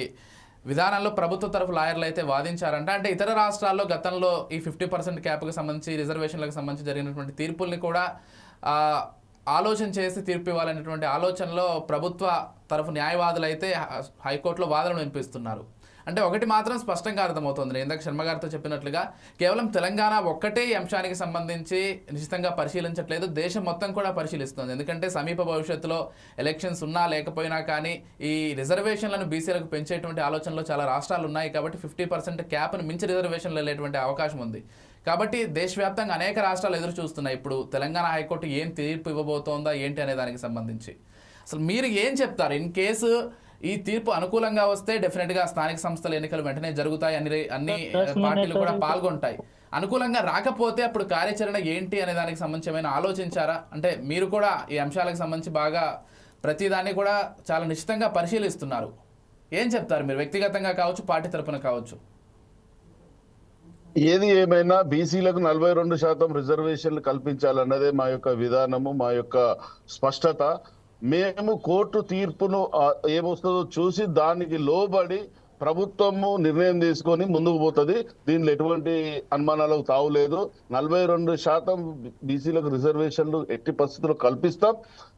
విధానంలో ప్రభుత్వ తరఫు లాయర్లు అయితే వాదించారంట. అంటే ఇతర రాష్ట్రాల్లో గతంలో ఈ 50% క్యాప్కి సంబంధించి, రిజర్వేషన్లకు సంబంధించి జరిగినటువంటి తీర్పుల్ని కూడా ఆలోచన చేసి తీర్పు ఇవ్వాలనేటువంటి ఆలోచనలో ప్రభుత్వ తరఫు న్యాయవాదులు అయితే హైకోర్టులో వాదనలు వినిపిస్తున్నారు. అంటే ఒకటి మాత్రం స్పష్టంగా అర్థమవుతుంది, ఇందాక శర్మ గారితో చెప్పినట్లుగా కేవలం తెలంగాణ ఒక్కటే ఈ అంశానికి సంబంధించి నిశ్చితంగా పరిశీలించట్లేదు, దేశం మొత్తం కూడా పరిశీలిస్తుంది. ఎందుకంటే సమీప భవిష్యత్తులో ఎలక్షన్స్ ఉన్నా లేకపోయినా కానీ ఈ రిజర్వేషన్లను బీసీలకు పెంచేటువంటి ఆలోచనలో చాలా రాష్ట్రాలు ఉన్నాయి. కాబట్టి 50% క్యాప్ను మించి రిజర్వేషన్లు వెళ్ళేటువంటి అవకాశం ఉంది. కాబట్టి దేశవ్యాప్తంగా అనేక రాష్ట్రాలు ఎదురు చూస్తున్నాయి ఇప్పుడు తెలంగాణ హైకోర్టు ఏం తీర్పు ఇవ్వబోతోందా ఏంటి అనే దానికి సంబంధించి. అసలు మీరు ఏం చెప్తారు? ఇన్ కేసు ఈ తీర్పు అనుకూలంగా వస్తే డెఫినెట్గా స్థానిక సంస్థల ఎన్నికలు వెంటనే జరుగుతాయి, అన్ని పార్టీలు కూడా పాల్గొంటాయి. అనుకూలంగా రాకపోతే అప్పుడు కార్యాచరణ ఏంటి అనే దానికి సంబంధించి ఆలోచించారా? అంటే మీరు కూడా ఈ అంశాలకు సంబంధించి బాగా ప్రతిదాన్ని కూడా చాలా నిశ్చితంగా పరిశీలిస్తున్నారు. ఏం చెప్తారు మీరు, వ్యక్తిగతంగా కావచ్చు, పార్టీ తరపున కావచ్చు? ఏది ఏమైనా బీసీలకు 42% రిజర్వేషన్లు కల్పించాలన్నదే మా యొక్క విధానము, మా యొక్క స్పష్టత. మేము కోర్టు తీర్పును ఏమొస్తుందో చూసి దానికి లోబడి ప్రభుత్వము నిర్ణయం తీసుకొని ముందుకు పోతుంది. దీనిలో ఎటువంటి అనుమానాలకు తావులేదు. 42% బీసీలకు రిజర్వేషన్లు ఎట్టి పరిస్థితుల్లో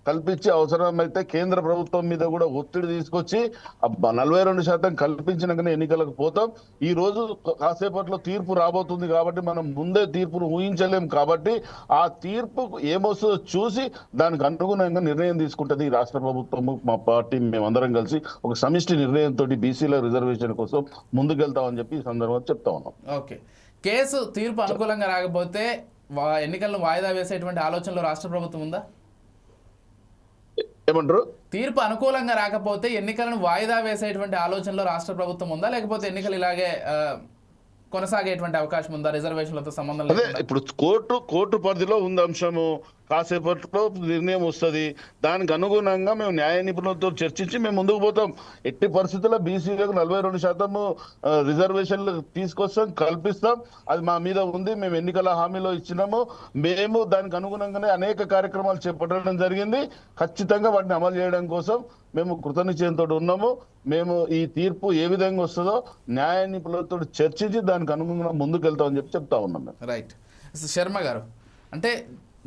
కల్పించి అవసరమైతే కేంద్ర ప్రభుత్వం మీద కూడా ఒత్తిడి తీసుకొచ్చి 42% కల్పించినాకనే ఎన్నికలకు పోతాం. ఈ రోజు కాసేపట్లో తీర్పు రాబోతుంది కాబట్టి మనం ముందే తీర్పును ఊహించలేం. కాబట్టి ఆ తీర్పు ఏమొస్తుందో చూసి దానికి అనుగుణంగా నిర్ణయం తీసుకుంటుంది ఈ రాష్ట్ర ప్రభుత్వము, మా పార్టీ, మేమందరం కలిసి ఒక సమిష్టి నిర్ణయంతో బీసీల రిజర్వేషన్ కోసం ముందుకెళ్తామని చెప్పి ఈ సందర్భంగా చెప్తా ఉన్నాం. ఓకే, కేసు తీర్పు అనుకూలంగా రాకపోతే ఎన్నికలను వాయిదా వేసేటువంటి ఆలోచనలో రాష్ట్ర ప్రభుత్వం ఉందా? ఏమంటారు? తీర్పు అనుకూలంగా రాకపోతే ఎన్నికలను వాయిదా వేసేటువంటి ఆలోచనలో రాష్ట్ర ప్రభుత్వం ఉందా, లేకపోతే ఎన్నికలు ఇలాగే కొనసాగేటువంటి అవకాశం ఉందా రిజర్వేషన్లతో సంబంధం లేదు? ఇప్పుడు కోర్టు పరిధిలో ఉంది అంశము. కాసేపట్లో నిర్ణయం వస్తుంది. దానికి అనుగుణంగా మేము న్యాయ నిపుణులతో చర్చించి మేము ముందుకు పోతాం. ఎట్టి పరిస్థితుల్లో బీసీలకు 42% రిజర్వేషన్లు తీసుకొస్తాం, కల్పిస్తాం. అది మా మీద ఉంది. మేము ఎన్నికల హామీలో ఇచ్చినాము. మేము దానికి అనుగుణంగానే అనేక కార్యక్రమాలు చేపట్టడం జరిగింది. ఖచ్చితంగా వాటిని అమలు చేయడం కోసం మేము కృతనిశ్చయంతో ఉన్నాము. మేము ఈ తీర్పు ఏ విధంగా వస్తుందో న్యాయ నిపుణులతో చర్చించి దానికి అనుగుణంగా ముందుకెళ్తామని చెప్తా ఉన్నాం మేము. రైట్. శర్మ గారు, అంటే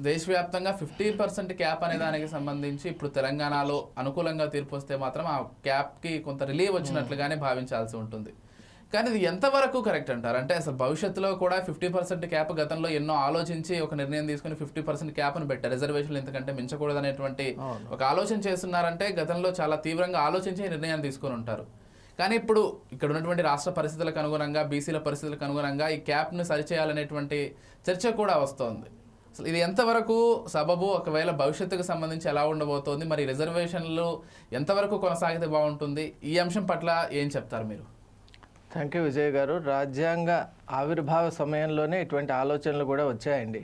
దేశవ్యాప్తంగా 50% క్యాప్ అనే దానికి సంబంధించి ఇప్పుడు తెలంగాణలో అనుకూలంగా తీర్పు వస్తే మాత్రం ఆ క్యాప్కి కొంత రిలీవ్ వచ్చినట్లుగానే భావించాల్సి ఉంటుంది. కానీ ఇది ఎంతవరకు కరెక్ట్ అంటారు? అంటే అసలు భవిష్యత్తులో కూడా 50% క్యాప్ గతంలో ఎన్నో ఆలోచించి ఒక నిర్ణయం తీసుకుని 50% క్యాప్ను పెట్టారు. రిజర్వేషన్లు ఎందుకంటే మించకూడదు అనేటువంటి ఒక ఆలోచన చేస్తున్నారంటే గతంలో చాలా తీవ్రంగా ఆలోచించి నిర్ణయం తీసుకుని ఉంటారు. కానీ ఇప్పుడు ఇక్కడ ఉన్నటువంటి రాష్ట్ర పరిస్థితులకు అనుగుణంగా, బీసీల పరిస్థితులకు అనుగుణంగా ఈ క్యాప్ను సరిచేయాలనేటువంటి చర్చ కూడా వస్తోంది. అసలు ఇది ఎంతవరకు సబబు, ఒకవేళ భవిష్యత్తుకు సంబంధించి ఎలా ఉండబోతోంది, మరి రిజర్వేషన్లు ఎంతవరకు కొనసాగితే బాగుంటుంది, ఈ అంశం పట్ల ఏం చెప్తారు మీరు? థ్యాంక్ యూ విజయ్ గారు. రాజ్యాంగ ఆవిర్భావ సమయంలోనే ఇటువంటి ఆలోచనలు కూడా వచ్చాయండి.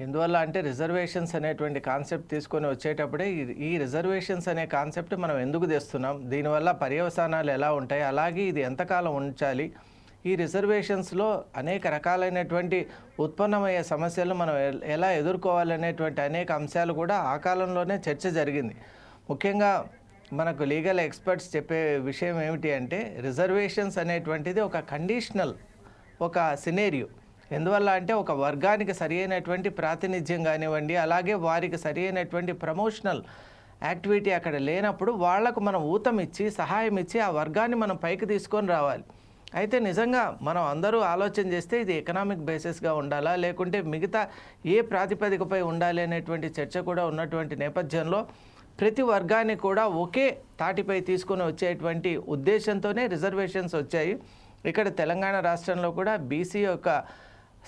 ఎందువల్ల అంటే రిజర్వేషన్స్ అనేటువంటి కాన్సెప్ట్ తీసుకొని వచ్చేటప్పుడే ఈ రిజర్వేషన్స్ అనే కాన్సెప్ట్ మనం ఎందుకు తెస్తున్నాం, దీనివల్ల పర్యవసానాలు ఎలా ఉంటాయి, అలాగే ఇది ఎంతకాలం ఉంచాలి, ఈ రిజర్వేషన్స్లో అనేక రకాలైనటువంటి ఉత్పన్నమయ్యే సమస్యలను మనం ఎలా ఎదుర్కోవాలనేటువంటి అనేక అంశాలు కూడా ఆ కాలంలోనే చర్చ జరిగింది. ముఖ్యంగా మనకు లీగల్ ఎక్స్పర్ట్స్ చెప్పే విషయం ఏమిటి అంటే రిజర్వేషన్స్ అనేటువంటిది ఒక కండిషనల్ ఒక సినేరియో. ఎందువల్ల అంటే ఒక వర్గానికి సరి అయినటువంటి ప్రాతినిధ్యం కానివ్వండి, అలాగే వారికి సరి అయినటువంటి ప్రమోషనల్ యాక్టివిటీ అక్కడ లేనప్పుడు వాళ్లకు మనం ఊతం ఇచ్చి సహాయం ఇచ్చి ఆ వర్గాన్ని మనం పైకి తీసుకొని రావాలి. అయితే నిజంగా మనం అందరూ ఆలోచన చేస్తే ఇది ఎకనామిక్ బేసిస్గా ఉండాలా లేకుంటే మిగతా ఏ ప్రాతిపదికపై ఉండాలి అనేటువంటి చర్చ కూడా ఉన్నటువంటి నేపథ్యంలో ప్రతి వర్గాన్ని కూడా ఒకే తాటిపై తీసుకొని వచ్చేటువంటి ఉద్దేశంతోనే రిజర్వేషన్స్ వచ్చాయి. ఇక్కడ తెలంగాణ రాష్ట్రంలో కూడా బీసీ యొక్క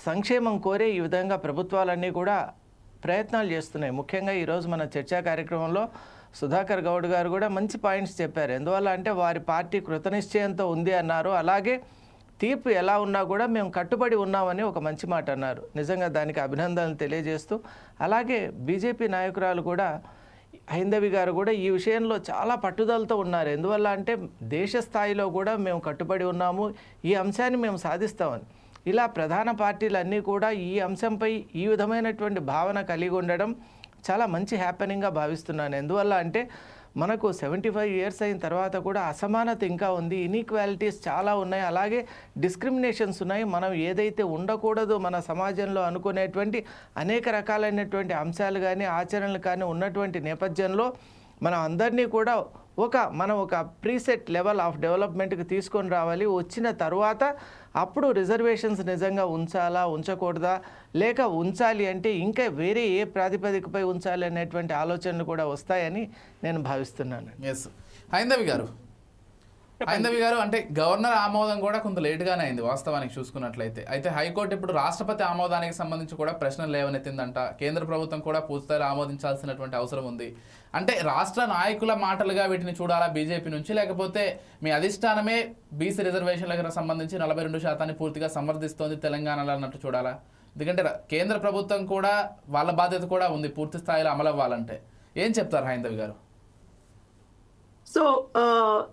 సంక్షేమం కోరే ఈ విధంగా ప్రభుత్వాలన్నీ కూడా ప్రయత్నాలు చేస్తున్నాయి. ముఖ్యంగా ఈరోజు మన చర్చా కార్యక్రమంలో సుధాకర్ గౌడ్ గారు కూడా మంచి పాయింట్స్ చెప్పారు. ఎందువల్ల అంటే వారి పార్టీ కృతనిశ్చయంతో ఉంది అన్నారు. అలాగే తీర్పు ఎలా ఉన్నా కూడా మేము కట్టుబడి ఉన్నామని ఒక మంచి మాట అన్నారు. నిజంగా దానికి అభినందనలు తెలియజేస్తూ, అలాగే బీజేపీ నాయకురాలు కూడా హైందవి గారు కూడా ఈ విషయంలో చాలా పట్టుదలతో ఉన్నారు. ఎందువల్ల అంటే దేశ స్థాయిలో కూడా మేము కట్టుబడి ఉన్నాము, ఈ అంశాన్ని మేము సాధిస్తామని. ఇలా ప్రధాన పార్టీలన్నీ కూడా ఈ అంశంపై ఈ విధమైనటువంటి భావన కలిగి ఉండడం చాలా మంచి హ్యాపెనింగ్గా భావిస్తున్నాను. ఎందువల్ల అంటే మనకు 75 ఇయర్స్ అయిన తర్వాత కూడా అసమానత ఇంకా ఉంది, ఇన్ఈక్వాలిటీస్ చాలా ఉన్నాయి, అలాగే డిస్క్రిమినేషన్స్ ఉన్నాయి. మనం ఏదైతే ఉండకూడదు మన సమాజంలో అనుకునేటువంటి అనేక రకాలైనటువంటి అంశాలు కానీ ఆచరణలు కానీ ఉన్నటువంటి నేపథ్యంలో మనం అందరినీ కూడా మనం ఒక ప్రీసెట్ లెవెల్ ఆఫ్ డెవలప్మెంట్కి తీసుకొని రావాలి. వచ్చిన తర్వాత అప్పుడు రిజర్వేషన్స్ నిజంగా ఉంచాలా ఉంచకూడదా, లేక ఉంచాలి అంటే ఇంకా వేరే ఏ ప్రాతిపదికపై ఉంచాలి అనేటువంటి ఆలోచనలు కూడా వస్తాయని నేను భావిస్తున్నాను. ఎస్. హైందవి గారు, అంటే గవర్నర్ ఆమోదం కూడా కొంత లేటుగానే అయింది వాస్తవానికి చూసుకున్నట్లయితే. అయితే హైకోర్టు ఇప్పుడు రాష్ట్రపతి ఆమోదానికి సంబంధించి కూడా ప్రశ్నలు లేవనెత్తిందంట. కేంద్ర ప్రభుత్వం కూడా పూర్తిస్థాయిలో ఆమోదించాల్సినటువంటి అవసరం ఉంది. అంటే రాష్ట్ర నాయకుల మాటలుగా వీటిని చూడాలా బీజేపీ నుంచి, లేకపోతే మీ అధిష్టానమే బీసీ రిజర్వేషన్లకు సంబంధించి 42% పూర్తిగా సమర్థిస్తోంది తెలంగాణలో అన్నట్టు చూడాలా? ఎందుకంటే కేంద్ర ప్రభుత్వం కూడా వాళ్ళ బాధ్యత కూడా ఉంది పూర్తి స్థాయిలో అమలు అవ్వాలంటే. ఏం చెప్తారు హైందవి గారు? సో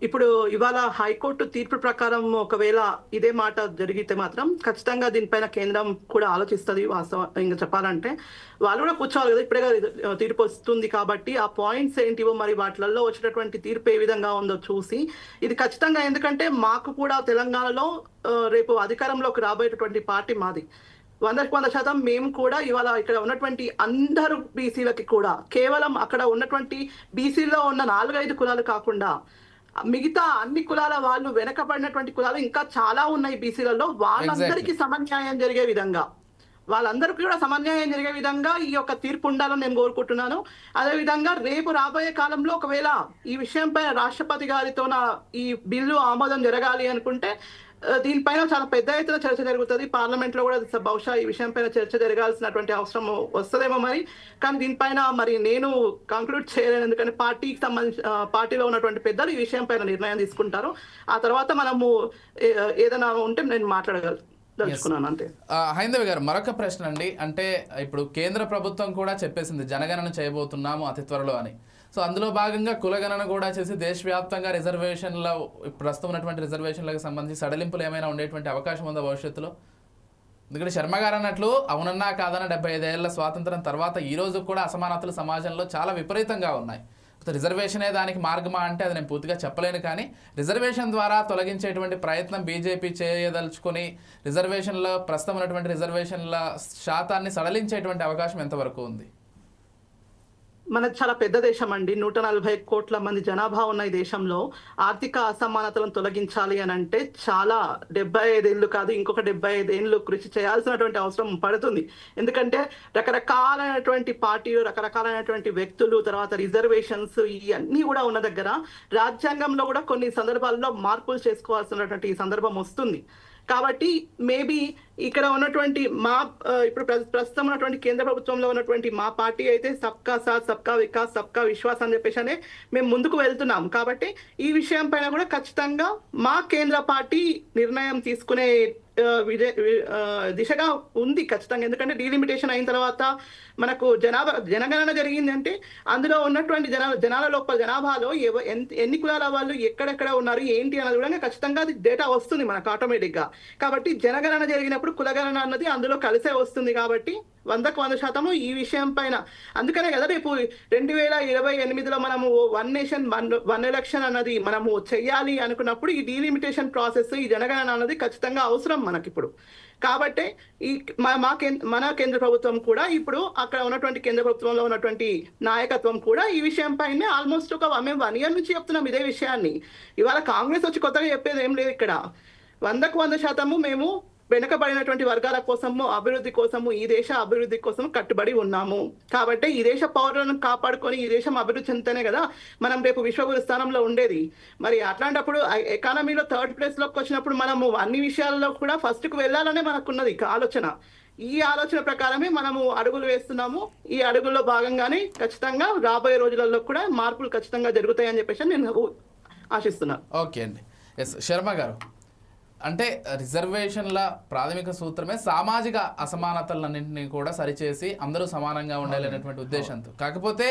ఇప్పుడు ఇవాళ హైకోర్టు తీర్పు ప్రకారం ఒకవేళ ఇదే మాట జరిగితే మాత్రం ఖచ్చితంగా దీనిపైన కేంద్రం కూడా ఆలోచిస్తుంది. వాస్తవం ఇంకా చెప్పాలంటే వాళ్ళు కూడా కూర్చోవాలి కదా, ఇప్పుడే తీర్పు వస్తుంది కాబట్టి ఆ పాయింట్స్ ఏంటివో మరి వాటిలలో వచ్చినటువంటి తీర్పు ఏ విధంగా ఉందో చూసి ఇది ఖచ్చితంగా, ఎందుకంటే మాకు కూడా తెలంగాణలో రేపు అధికారంలోకి రాబోయేటటువంటి పార్టీ మాది. 100% మేము కూడా ఇవాళ ఇక్కడ ఉన్నటువంటి అందరు బీసీలకి కూడా కేవలం అక్కడ ఉన్నటువంటి బీసీలో ఉన్న 4-5 కులాలు కాకుండా మిగతా అన్ని కులాల వాళ్ళు వెనకబడినటువంటి కులాలు ఇంకా చాలా ఉన్నాయి బీసీలలో, వాళ్ళందరికీ సమన్యాయం జరిగే విధంగా వాళ్ళందరికీ కూడా సమన్యాయం జరిగే విధంగా ఈ యొక్క తీర్పు ఉండాలని నేను కోరుకుంటున్నాను. అదేవిధంగా రేపు రాబోయే కాలంలో ఒకవేళ ఈ విషయంపై రాష్ట్రపతి గారితో ఈ బిల్లు ఆమోదం జరగాలి అనుకుంటే దీనిపైన చాలా పెద్ద ఎత్తున చర్చ జరుగుతుంది. పార్లమెంట్ లో కూడా బహుశా ఈ విషయం పైన చర్చ జరగాల్సినటువంటి అవసరం వస్తుందేమో మరి. కానీ దీనిపైన మరి నేను కంక్లూడ్ చేయలేను, ఎందుకంటే పార్టీకి సంబంధించి పార్టీలో ఉన్నటువంటి పెద్దలు ఈ విషయం పైన నిర్ణయం తీసుకుంటారు. ఆ తర్వాత మనము ఏదైనా ఉంటే నేను మాట్లాడగలను. దలుచుకున్నాను అంతే. హైందవి గారు, మరొక ప్రశ్న అండి. అంటే ఇప్పుడు కేంద్ర ప్రభుత్వం కూడా చెప్పేసింది జనగణన చేయబోతున్నాము అతి త్వరలో అని. సో అందులో భాగంగా కులగణన కూడా చేసి దేశవ్యాప్తంగా రిజర్వేషన్ల ప్రస్తుతం ఉన్నటువంటి రిజర్వేషన్లకు సంబంధించి సడలింపులు ఏమైనా ఉండేటువంటి అవకాశం ఉందా భవిష్యత్తులో? ఎందుకంటే శర్మ గారు అన్నట్లు అవునన్నా కాదన్న 75 ఏళ్ల స్వాతంత్రం తర్వాత ఈ రోజు కూడా అసమానతలు సమాజంలో చాలా విపరీతంగా ఉన్నాయి. రిజర్వేషనే దానికి మార్గమా అంటే అది నేను పూర్తిగా చెప్పలేను. కానీ రిజర్వేషన్ ద్వారా తొలగించేటువంటి ప్రయత్నం బీజేపీ చేయదలుచుకొని రిజర్వేషన్లో ప్రస్తుతం ఉన్నటువంటి రిజర్వేషన్ల శాతాన్ని సడలించేటువంటి అవకాశం ఎంతవరకు ఉంది? మనది చాలా పెద్ద దేశం అండి. 140 కోట్ల మంది జనాభా ఉన్న ఈ దేశంలో ఆర్థిక అసమానతలను తొలగించాలి అని అంటే చాలా 75 ఏళ్ళు కాదు, ఇంకొక 75 ఏళ్ళు కృషి చేయాల్సినటువంటి అవసరం పడుతుంది. ఎందుకంటే రకరకాలైనటువంటి పార్టీలు, రకరకాలైనటువంటి వ్యక్తులు, తర్వాత రిజర్వేషన్స్ ఇవన్నీ కూడా ఉన్న దగ్గర రాజ్యాంగంలో కూడా కొన్ని సందర్భాల్లో మార్పులు చేసుకోవాల్సినటువంటి సందర్భం వస్తుంది. కాబట్టి మేబీ ఇక్కడ ఉన్నటువంటి ఇప్పుడు ప్రస్తుతం ఉన్నటువంటి కేంద్ర ప్రభుత్వంలో ఉన్నటువంటి మా పార్టీ అయితే సబ్కా సాత్, సబ్కా వికాస్, సబ్కా విశ్వాస్ అని చెప్పేసి మేము ముందుకు వెళ్తున్నాం. కాబట్టి ఈ విషయం పైన కూడా ఖచ్చితంగా మా కేంద్ర పార్టీ నిర్ణయం తీసుకునే దిశగా ఉంది ఖచ్చితంగా. ఎందుకంటే డీలిమిటేషన్ అయిన తర్వాత మనకు జనగణన జరిగింది అంటే అందులో ఉన్నటువంటి జనాల లోపల జనాభాలో ఎన్ని కులాల వాళ్ళు ఎక్కడెక్కడ ఉన్నారు ఏంటి అన్నది కూడా ఖచ్చితంగా అది డేటా వస్తుంది మనకు ఆటోమేటిక్ గా. కాబట్టి జనగణన జరిగినప్పుడు కులగణన అన్నది అందులో కలిసే వస్తుంది. కాబట్టి 100% ఈ విషయం పైన అందుకనే కదా రేపు 2028లో మనము 1 నేషన్ 1 ఎలక్షన్ అన్నది మనము చెయ్యాలి అనుకున్నప్పుడు ఈ డీలిమిటేషన్ ప్రాసెస్, ఈ జనగణన అన్నది ఖచ్చితంగా అవసరం మనకిప్పుడు. కాబట్టి ఈ మన కేంద్ర ప్రభుత్వం కూడా ఇప్పుడు అక్కడ ఉన్నటువంటి కేంద్ర ప్రభుత్వంలో ఉన్నటువంటి నాయకత్వం కూడా ఈ విషయం పైన ఆల్మోస్ట్ మేము 1 year నుంచి చెప్తున్నాం ఇదే విషయాన్ని. ఇవాళ కాంగ్రెస్ వచ్చి కొత్తగా చెప్పేది ఏం లేదు. ఇక్కడ 100% మేము వెనుకబడినటువంటి వర్గాల కోసము, అభివృద్ధి కోసము, ఈ దేశ అభివృద్ధి కోసం కట్టుబడి ఉన్నాము. కాబట్టి ఈ దేశ పౌరులను కాపాడుకొని ఈ దేశం అభివృద్ధి చెందితేనే కదా మనం రేపు విశ్వగురు స్థానంలో ఉండేది. మరి అట్లాంటప్పుడు ఎకానమీలో 3rd ప్లేస్లోకి వచ్చినప్పుడు మనము అన్ని విషయాల్లో కూడా ఫస్ట్కు వెళ్ళాలనే మనకున్నది ఆలోచన. ఈ ఆలోచన ప్రకారమే మనము అడుగులు వేస్తున్నాము. ఈ అడుగుల్లో భాగంగానే ఖచ్చితంగా రాబోయే రోజులలో కూడా మార్పులు ఖచ్చితంగా జరుగుతాయని చెప్పేసి నేను ఆశిస్తున్నాను. ఓకే అండి. ఎస్ శర్మ గారు, అంటే రిజర్వేషన్ల ప్రాథమిక సూత్రమే సామాజిక అసమానతలన్నింటినీ కూడా సరిచేసి అందరూ సమానంగా ఉండాలనేటువంటి ఉద్దేశంతో. కాకపోతే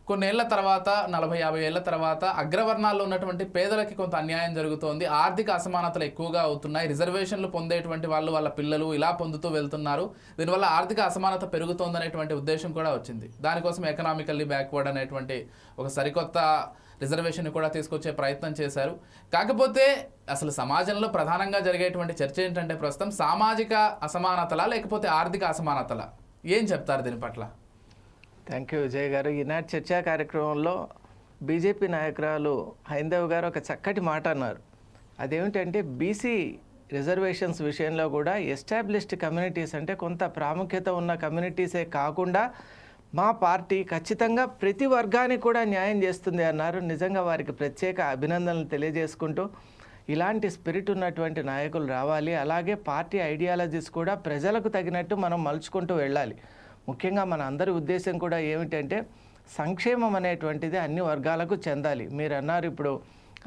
కొన్నేళ్ల తర్వాత 40-50 ఏళ్ల తర్వాత అగ్రవర్ణాల్లో ఉన్నటువంటి పేదలకి కొంత అన్యాయం జరుగుతోంది. ఆర్థిక అసమానతలు ఎక్కువగా అవుతున్నాయి. రిజర్వేషన్లు పొందేటువంటి వాళ్ళ పిల్లలు ఇలా పొందుతూ వెళ్తున్నారు. దీనివల్ల ఆర్థిక అసమానత పెరుగుతోందనేటువంటి ఉద్దేశం కూడా వచ్చింది. దానికోసం ఎకనామికల్లీ బ్యాక్వర్డ్ అనేటువంటి ఒక సరికొత్త రిజర్వేషన్ కూడా తీసుకొచ్చే ప్రయత్నం చేశారు. కాకపోతే అసలు సమాజంలో ప్రధానంగా జరిగేటువంటి చర్చ ఏంటంటే ప్రస్తుతం సామాజిక అసమానతల లేకపోతే ఆర్థిక అసమానతల, ఏం చెప్తారు దీని పట్ల? థ్యాంక్ యూ విజయ్ గారు. ఈనాటి చర్చా కార్యక్రమంలో బీజేపీ నాయకురాలు హైందవ్ గారు ఒక చక్కటి మాట అన్నారు. అదేమిటంటే బీసీ రిజర్వేషన్స్ విషయంలో కూడా ఎస్టాబ్లిష్డ్ కమ్యూనిటీస్ అంటే కొంత ప్రాముఖ్యత ఉన్న కమ్యూనిటీసే కాకుండా మా పార్టీ ఖచ్చితంగా ప్రతి వర్గానికి కూడా న్యాయం చేస్తుంది అన్నారు. నిజంగా వారికి ప్రత్యేక అభినందనలు తెలియజేసుకుంటూ ఇలాంటి స్పిరిట్ ఉన్నటువంటి నాయకులు రావాలి. అలాగే పార్టీ ఐడియాలజీస్ కూడా ప్రజలకు తగినట్టు మనం మలుచుకుంటూ వెళ్ళాలి. ముఖ్యంగా మన అందరి ఉద్దేశం కూడా ఏమిటంటే సంక్షేమం అనేటువంటిది అన్ని వర్గాలకు చెందాలి. మీరు అన్నారు ఇప్పుడు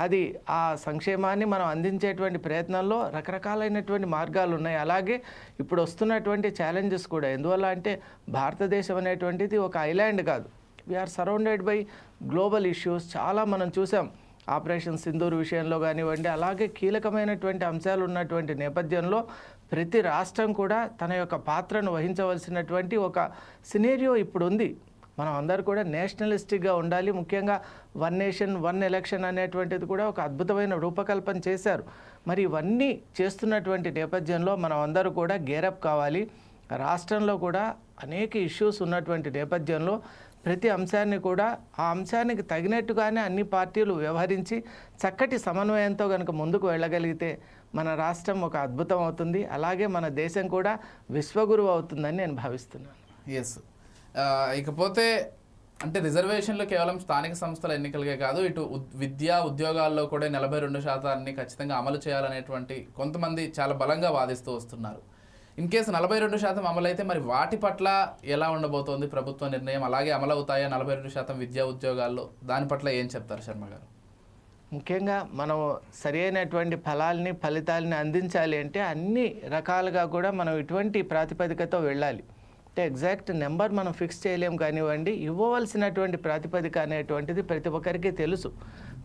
అది ఆ సంక్షేమాన్ని మనం అందించేటువంటి ప్రయత్నంలో రకరకాలైనటువంటి మార్గాలు ఉన్నాయి. అలాగే ఇప్పుడు వస్తున్నటువంటి ఛాలెంజెస్ కూడా ఎందువల్ల అంటే భారతదేశం అనేటువంటిది ఒక ఐలాండ్ కాదు. We are surrounded by global issues. చాలా మనం చూసాం ఆపరేషన్ సింధూర్ విషయంలో కానివ్వండి. అలాగే కీలకమైనటువంటి అంశాలు ఉన్నటువంటి నేపథ్యంలో ప్రతి రాష్ట్రం కూడా తన యొక్క పాత్రను వహించవలసినటువంటి ఒక సినేరియో ఇప్పుడు ఉంది. మనం అందరూ కూడా నేషనలిస్టిక్గా ఉండాలి. ముఖ్యంగా 1 నేషన్ 1 ఎలక్షన్ అనేటువంటిది కూడా ఒక అద్భుతమైన రూపకల్పన చేశారు. మరి ఇవన్నీ చేస్తున్నటువంటి నేపథ్యంలో మనం అందరూ కూడా గేరప్ కావాలి. రాష్ట్రంలో కూడా అనేక ఇష్యూస్ ఉన్నటువంటి నేపథ్యంలో ప్రతి అంశాన్ని కూడా ఆ అంశానికి తగినట్టుగానే అన్ని పార్టీలు వ్యవహరించి చక్కటి సమన్వయంతో కనుక ముందుకు వెళ్ళగలిగితే మన రాష్ట్రం ఒక అద్భుతం అవుతుంది. అలాగే మన దేశం కూడా విశ్వగురువు అవుతుందని నేను భావిస్తున్నాను. ఎస్. ఇకపోతే అంటే రిజర్వేషన్లు కేవలం స్థానిక సంస్థల ఎన్నికలకే కాదు, ఇటు విద్యా ఉద్యోగాల్లో కూడా 42% ఖచ్చితంగా అమలు చేయాలనేటువంటి కొంతమంది చాలా బలంగా వాదిస్తూ వస్తున్నారు. ఇన్ కేసు 42% అమలైతే మరి వాటి పట్ల ఎలా ఉండబోతోంది ప్రభుత్వ నిర్ణయం? అలాగే అమలు అవుతాయా 42% విద్యా ఉద్యోగాల్లో? దాని పట్ల ఏం చెప్తారు శర్మ గారు? ముఖ్యంగా మనం సరి అయినటువంటి ఫలితాలని అందించాలి అంటే అన్ని రకాలుగా కూడా మనం ఇటువంటి ప్రాతిపదికతో వెళ్ళాలి. అంటే ఎగ్జాక్ట్ నెంబర్ మనం ఫిక్స్ చేయలేం కానివ్వండి, ఇవ్వవలసినటువంటి ప్రాతిపదిక అనేటువంటిది ప్రతి ఒక్కరికి తెలుసు,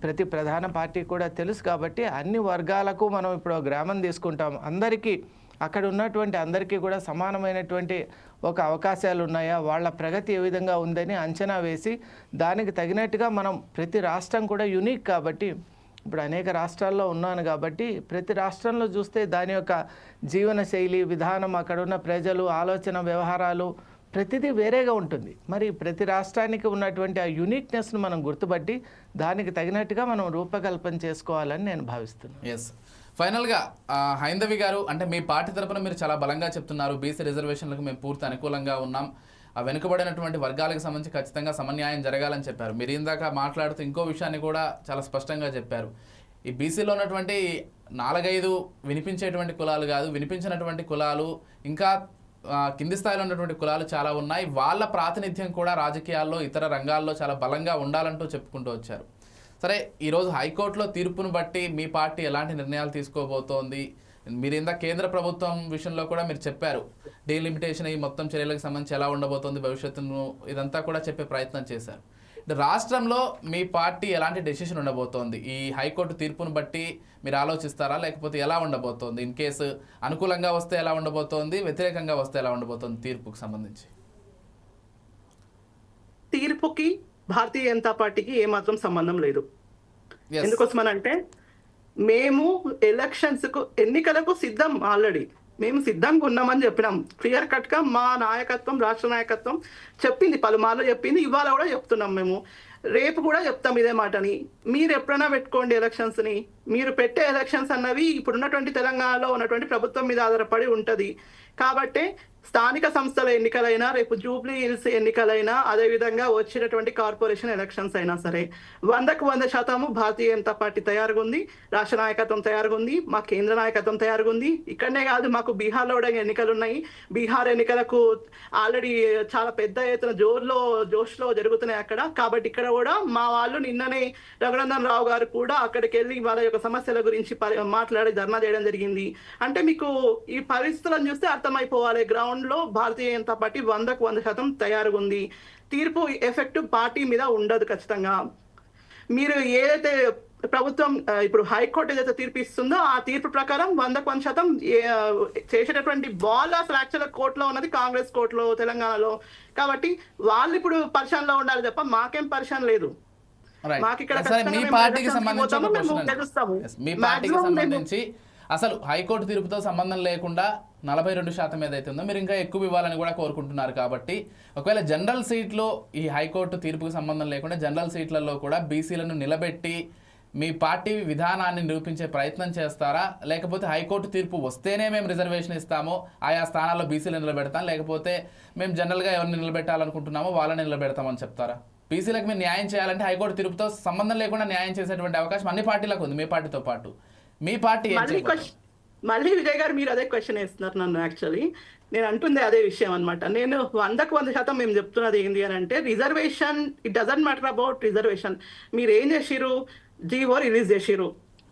ప్రతి ప్రధాన పార్టీ కూడా తెలుసు. కాబట్టి అన్ని వర్గాలకు మనం ఇప్పుడు గ్రామం తీసుకుంటాం, అందరికీ అక్కడ ఉన్నటువంటి అందరికీ కూడా సమానమైనటువంటి ఒక అవకాశాలు ఉన్నాయా, వాళ్ళ ప్రగతి ఏ విధంగా ఉందని అంచనా వేసి దానికి తగినట్టుగా మనం ప్రతి రాష్ట్రం కూడా యూనిక్ కాబట్టి ఇప్పుడు అనేక రాష్ట్రాల్లో ఉన్నాను కాబట్టి ప్రతి రాష్ట్రంలో చూస్తే దాని యొక్క జీవన శైలి విధానం, అక్కడ ఉన్న ప్రజలు ఆలోచన వ్యవహారాలు ప్రతిదీ వేరేగా ఉంటుంది. మరి ప్రతి రాష్ట్రానికి ఉన్నటువంటి ఆ యూనిక్నెస్ను మనం గుర్తుపట్టి దానికి తగినట్టుగా మనం రూపకల్పన చేసుకోవాలని నేను భావిస్తున్నాను. ఎస్, ఫైనల్గా హైందవి గారు, అంటే మీ పార్టీ తరపున మీరు చాలా బలంగా చెప్తున్నారు బీసీ రిజర్వేషన్లకు మేము పూర్తి అనుకూలంగా ఉన్నాం, ఆ వెనుకబడినటువంటి వర్గాలకు సంబంధించి ఖచ్చితంగా సమన్యాయం జరగాలని చెప్పారు. మీరు ఇందాక మాట్లాడుతూ ఇంకో విషయాన్ని కూడా చాలా స్పష్టంగా చెప్పారు. ఈ బీసీలో ఉన్నటువంటి 4-5 వినిపించేటువంటి కులాలు కాదు, వినిపించినటువంటి కులాలు ఇంకా కింది స్థాయిలో ఉన్నటువంటి కులాలు చాలా ఉన్నాయి. వాళ్ళ ప్రాతినిధ్యం కూడా రాజకీయాల్లో ఇతర రంగాల్లో చాలా బలంగా ఉండాలంటూ చెప్పుకుంటూ వచ్చారు. సరే, ఈరోజు హైకోర్టులో తీర్పును బట్టి మీ పార్టీ ఎలాంటి నిర్ణయాలు తీసుకోబోతోంది? మీరు ఇందా కేంద్ర ప్రభుత్వం విషయంలో కూడా మీరు చెప్పారు, డీలిమిటేషన్ ఈ మొత్తం చర్యలకు సంబంధించి ఎలా ఉండబోతోంది భవిష్యత్తును, ఇదంతా కూడా చెప్పే ప్రయత్నం చేశారు. రాష్ట్రంలో మీ పార్టీ ఎలాంటి డెసిషన్ ఉండబోతోంది? ఈ హైకోర్టు తీర్పును బట్టి మీరు ఆలోచిస్తారా, లేకపోతే ఎలా ఉండబోతోంది? ఇన్ కేసు అనుకూలంగా వస్తే ఎలా ఉండబోతోంది, వ్యతిరేకంగా వస్తే ఎలా ఉండబోతోంది తీర్పుకు సంబంధించి? తీర్పుకి భారతీయ జనతా పార్టీకి ఏమాత్రం సంబంధం లేదు. ఎందుకోసమనంటే మేము ఎన్నికలకు సిద్ధం, ఆల్రెడీ మేము సిద్ధంగా ఉన్నామని చెప్పినాం. క్లియర్ కట్ గా మా నాయకత్వం, రాష్ట్ర నాయకత్వం చెప్పింది, పలుమార్లు చెప్పింది, ఇవాళ కూడా చెప్తున్నాం. మేము రేపు కూడా చెప్తాం ఇదే మాటని. మీరు ఎప్పుడైనా పెట్టుకోండి ఎలక్షన్స్ ని. మీరు పెట్టే ఎలక్షన్స్ అన్నవి ఇప్పుడున్నటువంటి తెలంగాణలో ఉన్నటువంటి ప్రభుత్వం మీద ఆధారపడి ఉంటది. కాబట్టి స్థానిక సంస్థల ఎన్నికలైనా, రేపు జూబ్లీ హిల్స్ ఎన్నికలైనా, అదేవిధంగా వచ్చినటువంటి కార్పొరేషన్ ఎలక్షన్స్ అయినా సరే 100% భారతీయ జనతా పార్టీ తయారుగా ఉంది, రాష్ట్ర నాయకత్వం తయారుగా ఉంది, మా కేంద్ర నాయకత్వం తయారుగా ఉంది. ఇక్కడనే కాదు, మాకు బీహార్లో కూడా ఎన్నికలు ఉన్నాయి. బీహార్ ఎన్నికలకు ఆల్రెడీ చాలా పెద్ద ఎత్తున జోష్లో జరుగుతున్నాయి అక్కడ. కాబట్టి ఇక్కడ కూడా మా వాళ్ళు నిన్ననే రఘునందన్ రావు గారు కూడా అక్కడికి వెళ్ళి వాళ్ళ యొక్క సమస్యల గురించి మాట్లాడి ధర్నా చేయడం జరిగింది. అంటే మీకు ఈ పరిస్థితులను చూస్తే అర్థమైపోవాలి, గ్రౌండ్ లో భారతీయ జనతా పార్టీ 100% తయారుగా ఉంది. తీర్పు ఎఫెక్ట్ పార్టీ మీద ఉండదు ఖచ్చితంగా. మీరు ఏదైతే ప్రభుత్వం ఇప్పుడు హైకోర్టు ఏదైతే తీర్పు ఇస్తుందో ఆ తీర్పు ప్రకారం 100% చేసేటటువంటి బాల్ అసలు యాక్చువల్ కోర్టులో ఉన్నది కాంగ్రెస్ కోర్టులో తెలంగాణలో. కాబట్టి వాళ్ళు ఇప్పుడు పరిశాన్లో ఉండాలి తప్ప మాకేం పరిశాన్ లేదు. మీ పార్టీకి సంబంధించి అసలు హైకోర్టు తీర్పుతో సంబంధం లేకుండా 42% ఏదైతే ఉందో మీరు ఇంకా ఎక్కువ ఇవ్వాలని కూడా కోరుకుంటున్నారు. కాబట్టి ఒకవేళ జనరల్ సీట్లో ఈ హైకోర్టు తీర్పుకు సంబంధం లేకుండా జనరల్ సీట్లలో కూడా బీసీలను నిలబెట్టి మీ పార్టీ విధానాన్ని నిరూపించే ప్రయత్నం చేస్తారా, లేకపోతే హైకోర్టు తీర్పు వస్తేనే మేము రిజర్వేషన్ ఇస్తాము, ఆయా స్థానాల్లో బీసీలు నిలబెడతాం, లేకపోతే మేము జనరల్గా ఎవరిని నిలబెట్టాలనుకుంటున్నామో వాళ్ళని నిలబెడతామని చెప్తారా? బీసీలకు మీరు న్యాయం చేయాలంటే హైకోర్టు తీర్పుతో సంబంధం లేకుండా న్యాయం చేసేటువంటి అవకాశం అన్ని పార్టీలకు ఉంది, మీ పార్టీతో పాటు. మీ పార్టీ మళ్ళీ విజయ్ గారు మీరు అదే క్వశ్చన్ వేస్తున్నారు నన్ను. యాక్చువల్లీ నేను అంటుంది అదే విషయం అనమాట. నేను 100% మేము చెప్తున్నది ఏంటి అని అంటే, reservation it doesn't matter about reservation. మీరు ఏం చేసిరు, జీవో రిలీజ్ చేసిరు,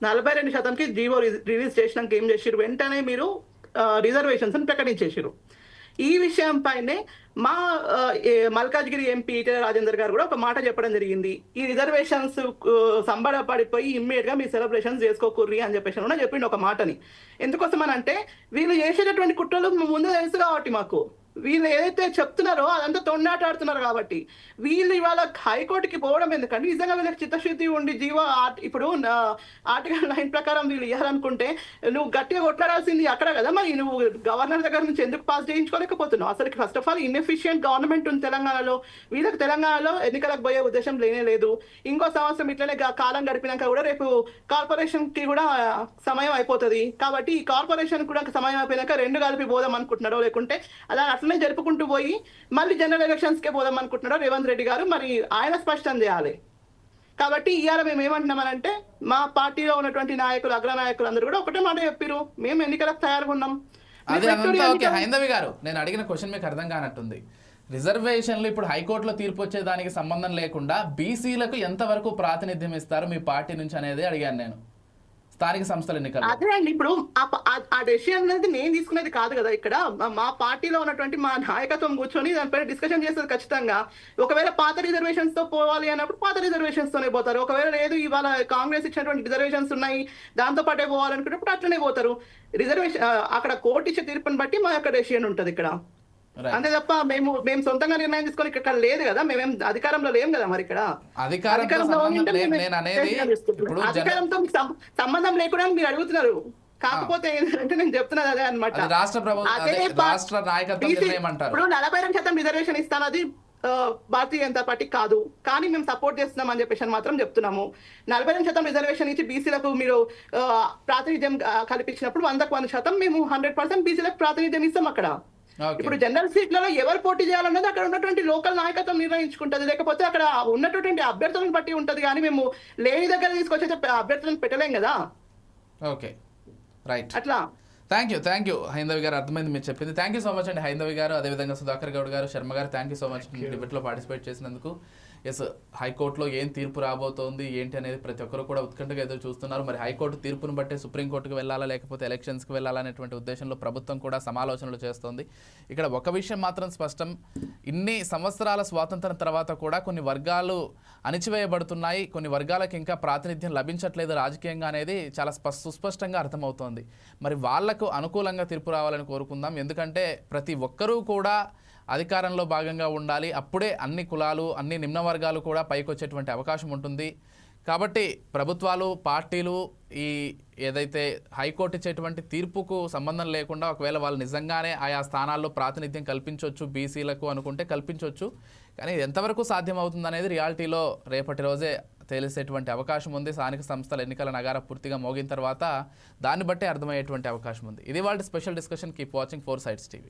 42%కి జీవో రిలీజ్ చేసినాక ఏం చేసిరు, వెంటనే మీరు రిజర్వేషన్స్ అని ప్రకటించేసిరు. ఈ విషయం పైనే మా మల్కాజ్గిరి ఎంపీ ఈటెల రాజేందర్ గారు కూడా ఒక మాట చెప్పడం జరిగింది. ఈ రిజర్వేషన్స్ సంబరపడిపోయి ఇమ్మీడియట్ గా మీ సెలబ్రేషన్స్ చేసుకోకూర్రి అని చెప్పేసి కూడా చెప్పిండు ఒక మాటని. ఎందుకోసం అని అంటే వీళ్ళు చేసేటటువంటి కుట్రలు ముందు తెలుసు కాబట్టి మాకు వీళ్ళు ఏదైతే చెప్తున్నారో అదంతా తొండాటాడుతున్నారు. కాబట్టి వీళ్ళు ఇవాళ హైకోర్టుకి పోవడం ఎందుకంటే నిజంగా వీళ్ళకి చిత్తశుద్ధి ఉండి ఇప్పుడు ఆర్టికల్ 9 ప్రకారం వీళ్ళు ఇవ్వాలనుకుంటే నువ్వు గట్టిగా కొట్లాడాల్సింది అక్కడ కదా. మరి నువ్వు గవర్నర్ దగ్గర నుంచి ఎందుకు పాస్ చేయించుకోలేకపోతున్నావు? అసలు first of all inefficient government ఉంది తెలంగాణలో. వీళ్ళకి తెలంగాణలో ఎన్నికలకు పోయే ఉద్దేశం లేనే లేదు. ఇంకో సంవత్సరం ఇట్లనే కాలం గడిపినాక కూడా రేపు కార్పొరేషన్ కి కూడా సమయం అయిపోతుంది. కాబట్టి ఈ కార్పొరేషన్ కూడా సమయం అయిపోయినాక 2 కలిపి పోదాం అనుకుంటున్నారో, లేకుంటే అలా అట్లనే జరుపుకుంటూ పోయి మళ్ళీ జనరల్ ఎలక్షన్స్ కే పోదాం అనుకుంటున్నారో రేవంత్ రెడ్డి గారు మరి ఆయన స్పష్టం చేయాలి. కాబట్టి ఇవాళ మేము ఏమంటున్నామనంటే మా పార్టీలో ఉన్నటువంటి నాయకులు, అగ్ర నాయకులు అందరూ కూడా ఒకటే మాట చెప్పారు, మేము ఎన్నికలకు తయారుగా ఉన్నాం. హైందవి గారు, నేను అడిగిన క్వశ్చన్ మీకు అర్థం కానట్టుంది. రిజర్వేషన్లు ఇప్పుడు హైకోర్టులో తీర్పు వచ్చేదానికి సంబంధం లేకుండా బీసీలకు ఎంతవరకు ప్రాతినిధ్యం ఇస్తారు మీ పార్టీ నుంచి అనేది అడిగాను నేను స్థానిక సంస్థల ఎన్నికల్లో. అదే అండి, ఇప్పుడు ఆ డెసిషన్ అనేది నేను తీసుకునేది కాదు కదా. ఇక్కడ మా పార్టీలో ఉన్నటువంటి మా నాయకత్వం కూర్చొని దానిపై డిస్కషన్ చేస్తుంది ఖచ్చితంగా. ఒకవేళ పాత రిజర్వేషన్స్ తో పోవాలి అన్నప్పుడు పాత రిజర్వేషన్స్ తోనే పోతారు. ఒకవేళ లేదు ఇవాళ కాంగ్రెస్ ఇచ్చినటువంటి రిజర్వేషన్స్ ఉన్నాయి దాంతో పాటే పోవాలనుకున్నప్పుడు అట్లనే పోతారు. రిజర్వేషన్ అక్కడ కోర్టు ఇచ్చే తీర్పుని బట్టి మా యొక్క డెసిషన్ ఉంటది ఇక్కడ. అంతే తప్ప మేము సొంతంగా నిర్ణయం తీసుకొని ఇక్కడ లేదు కదా, మేమేం అధికారంలో లేం కదా. మరి ఇక్కడ అధికారంతో సంబంధం లేకుండా మీరు అడుగుతున్నారు. కాకపోతే ఏంటంటే నేను చెప్తున్నది అదే అనమాట. ఇప్పుడు 42% రిజర్వేషన్ ఇస్తానది భారతీయ జనతా పార్టీ కాదు, కానీ మేము సపోర్ట్ చేస్తున్నాం అని చెప్పేసి మాత్రం చెప్తున్నాము. 42% రిజర్వేషన్ ఇచ్చి బీసీలకు మీరు ప్రాతినిధ్యం కల్పించినప్పుడు 100% మేము 100% బీసీలకు ప్రాతినిధ్యం ఇస్తాం అక్కడ. ఇప్పుడు జనరల్ సీట్లలో ఎవరు పోటీ చేయాలన్నది అక్కడ ఉన్నటువంటి లోకల్ నాయకత్వం నిర్ణయించుకుంటది, లేకపోతే అక్కడ ఉన్నటువంటి అభ్యర్థులను బట్టి ఉంటది. కానీ మేము లేని దగ్గర తీసుకొచ్చే అభ్యర్థులను పెట్టలేం కదా. ఓకే, రైట్, అట్లా. థ్యాంక్ యూ హైందవి గారు, అర్థమైంది మీరు చెప్పింది. థ్యాంక్ యూ సో మచ్ అండి హైందవి గారు, అదేవిధంగా సుధాకర్ గౌడ్ గారు, శర్మ గారు, థ్యాంక్ యూ సో మచ్ డిబేట్లో పార్టిసిపేట్ చేసినందుకు. ఎస్, హైకోర్టులో ఏం తీర్పు రాబోతోంది ఏంటి అనేది ప్రతి ఒక్కరు కూడా ఉత్కంఠగా ఎదురు చూస్తున్నారు. మరి హైకోర్టు తీర్పును బట్టే సుప్రీంకోర్టుకు వెళ్ళాలా లేకపోతే ఎలక్షన్స్కి వెళ్ళాలా అనేటువంటి ఉద్దేశంలో ప్రభుత్వం కూడా సమాలోచనలు చేస్తోంది. ఇక్కడ ఒక విషయం మాత్రం స్పష్టం, ఇన్ని సంవత్సరాల స్వాతంత్రం తర్వాత కూడా కొన్ని వర్గాలు అణిచివేయబడుతున్నాయి, కొన్ని వర్గాలకు ఇంకా ప్రాతినిధ్యం లభించట్లేదు రాజకీయంగా అనేది చాలా సుస్పష్టంగా అర్థమవుతోంది. మరి వాళ్లకు అనుకూలంగా తీర్పు రావాలని కోరుకుందాం. ఎందుకంటే ప్రతి ఒక్కరూ కూడా అధికారంలో భాగంగా ఉండాలి, అప్పుడే అన్ని కులాలు అన్ని నిమ్న వర్గాలు కూడా పైకి వచ్చేటువంటి అవకాశం ఉంటుంది. కాబట్టి ప్రభుత్వాలు పార్టీలు ఈ ఏదైతే హైకోర్టు ఇచ్చేటువంటి తీర్పుకు సంబంధం లేకుండా ఒకవేళ వాళ్ళు నిజంగానే ఆయా స్థానాల్లో ప్రాతినిధ్యం కల్పించవచ్చు బీసీలకు అనుకుంటే కల్పించవచ్చు. కానీ ఎంతవరకు సాధ్యమవుతుంది అనేది రియాలిటీలో రేపటి రోజే తెలిసేటువంటి అవకాశం ఉంది. స్థానిక సంస్థల ఎన్నికల నగారా పూర్తిగా మోగిన తర్వాత దాన్ని బట్టే అర్థమయ్యేటువంటి అవకాశం ఉంది. ఇది వాళ్ళ special discussion. Keep watching 4 Sides TV.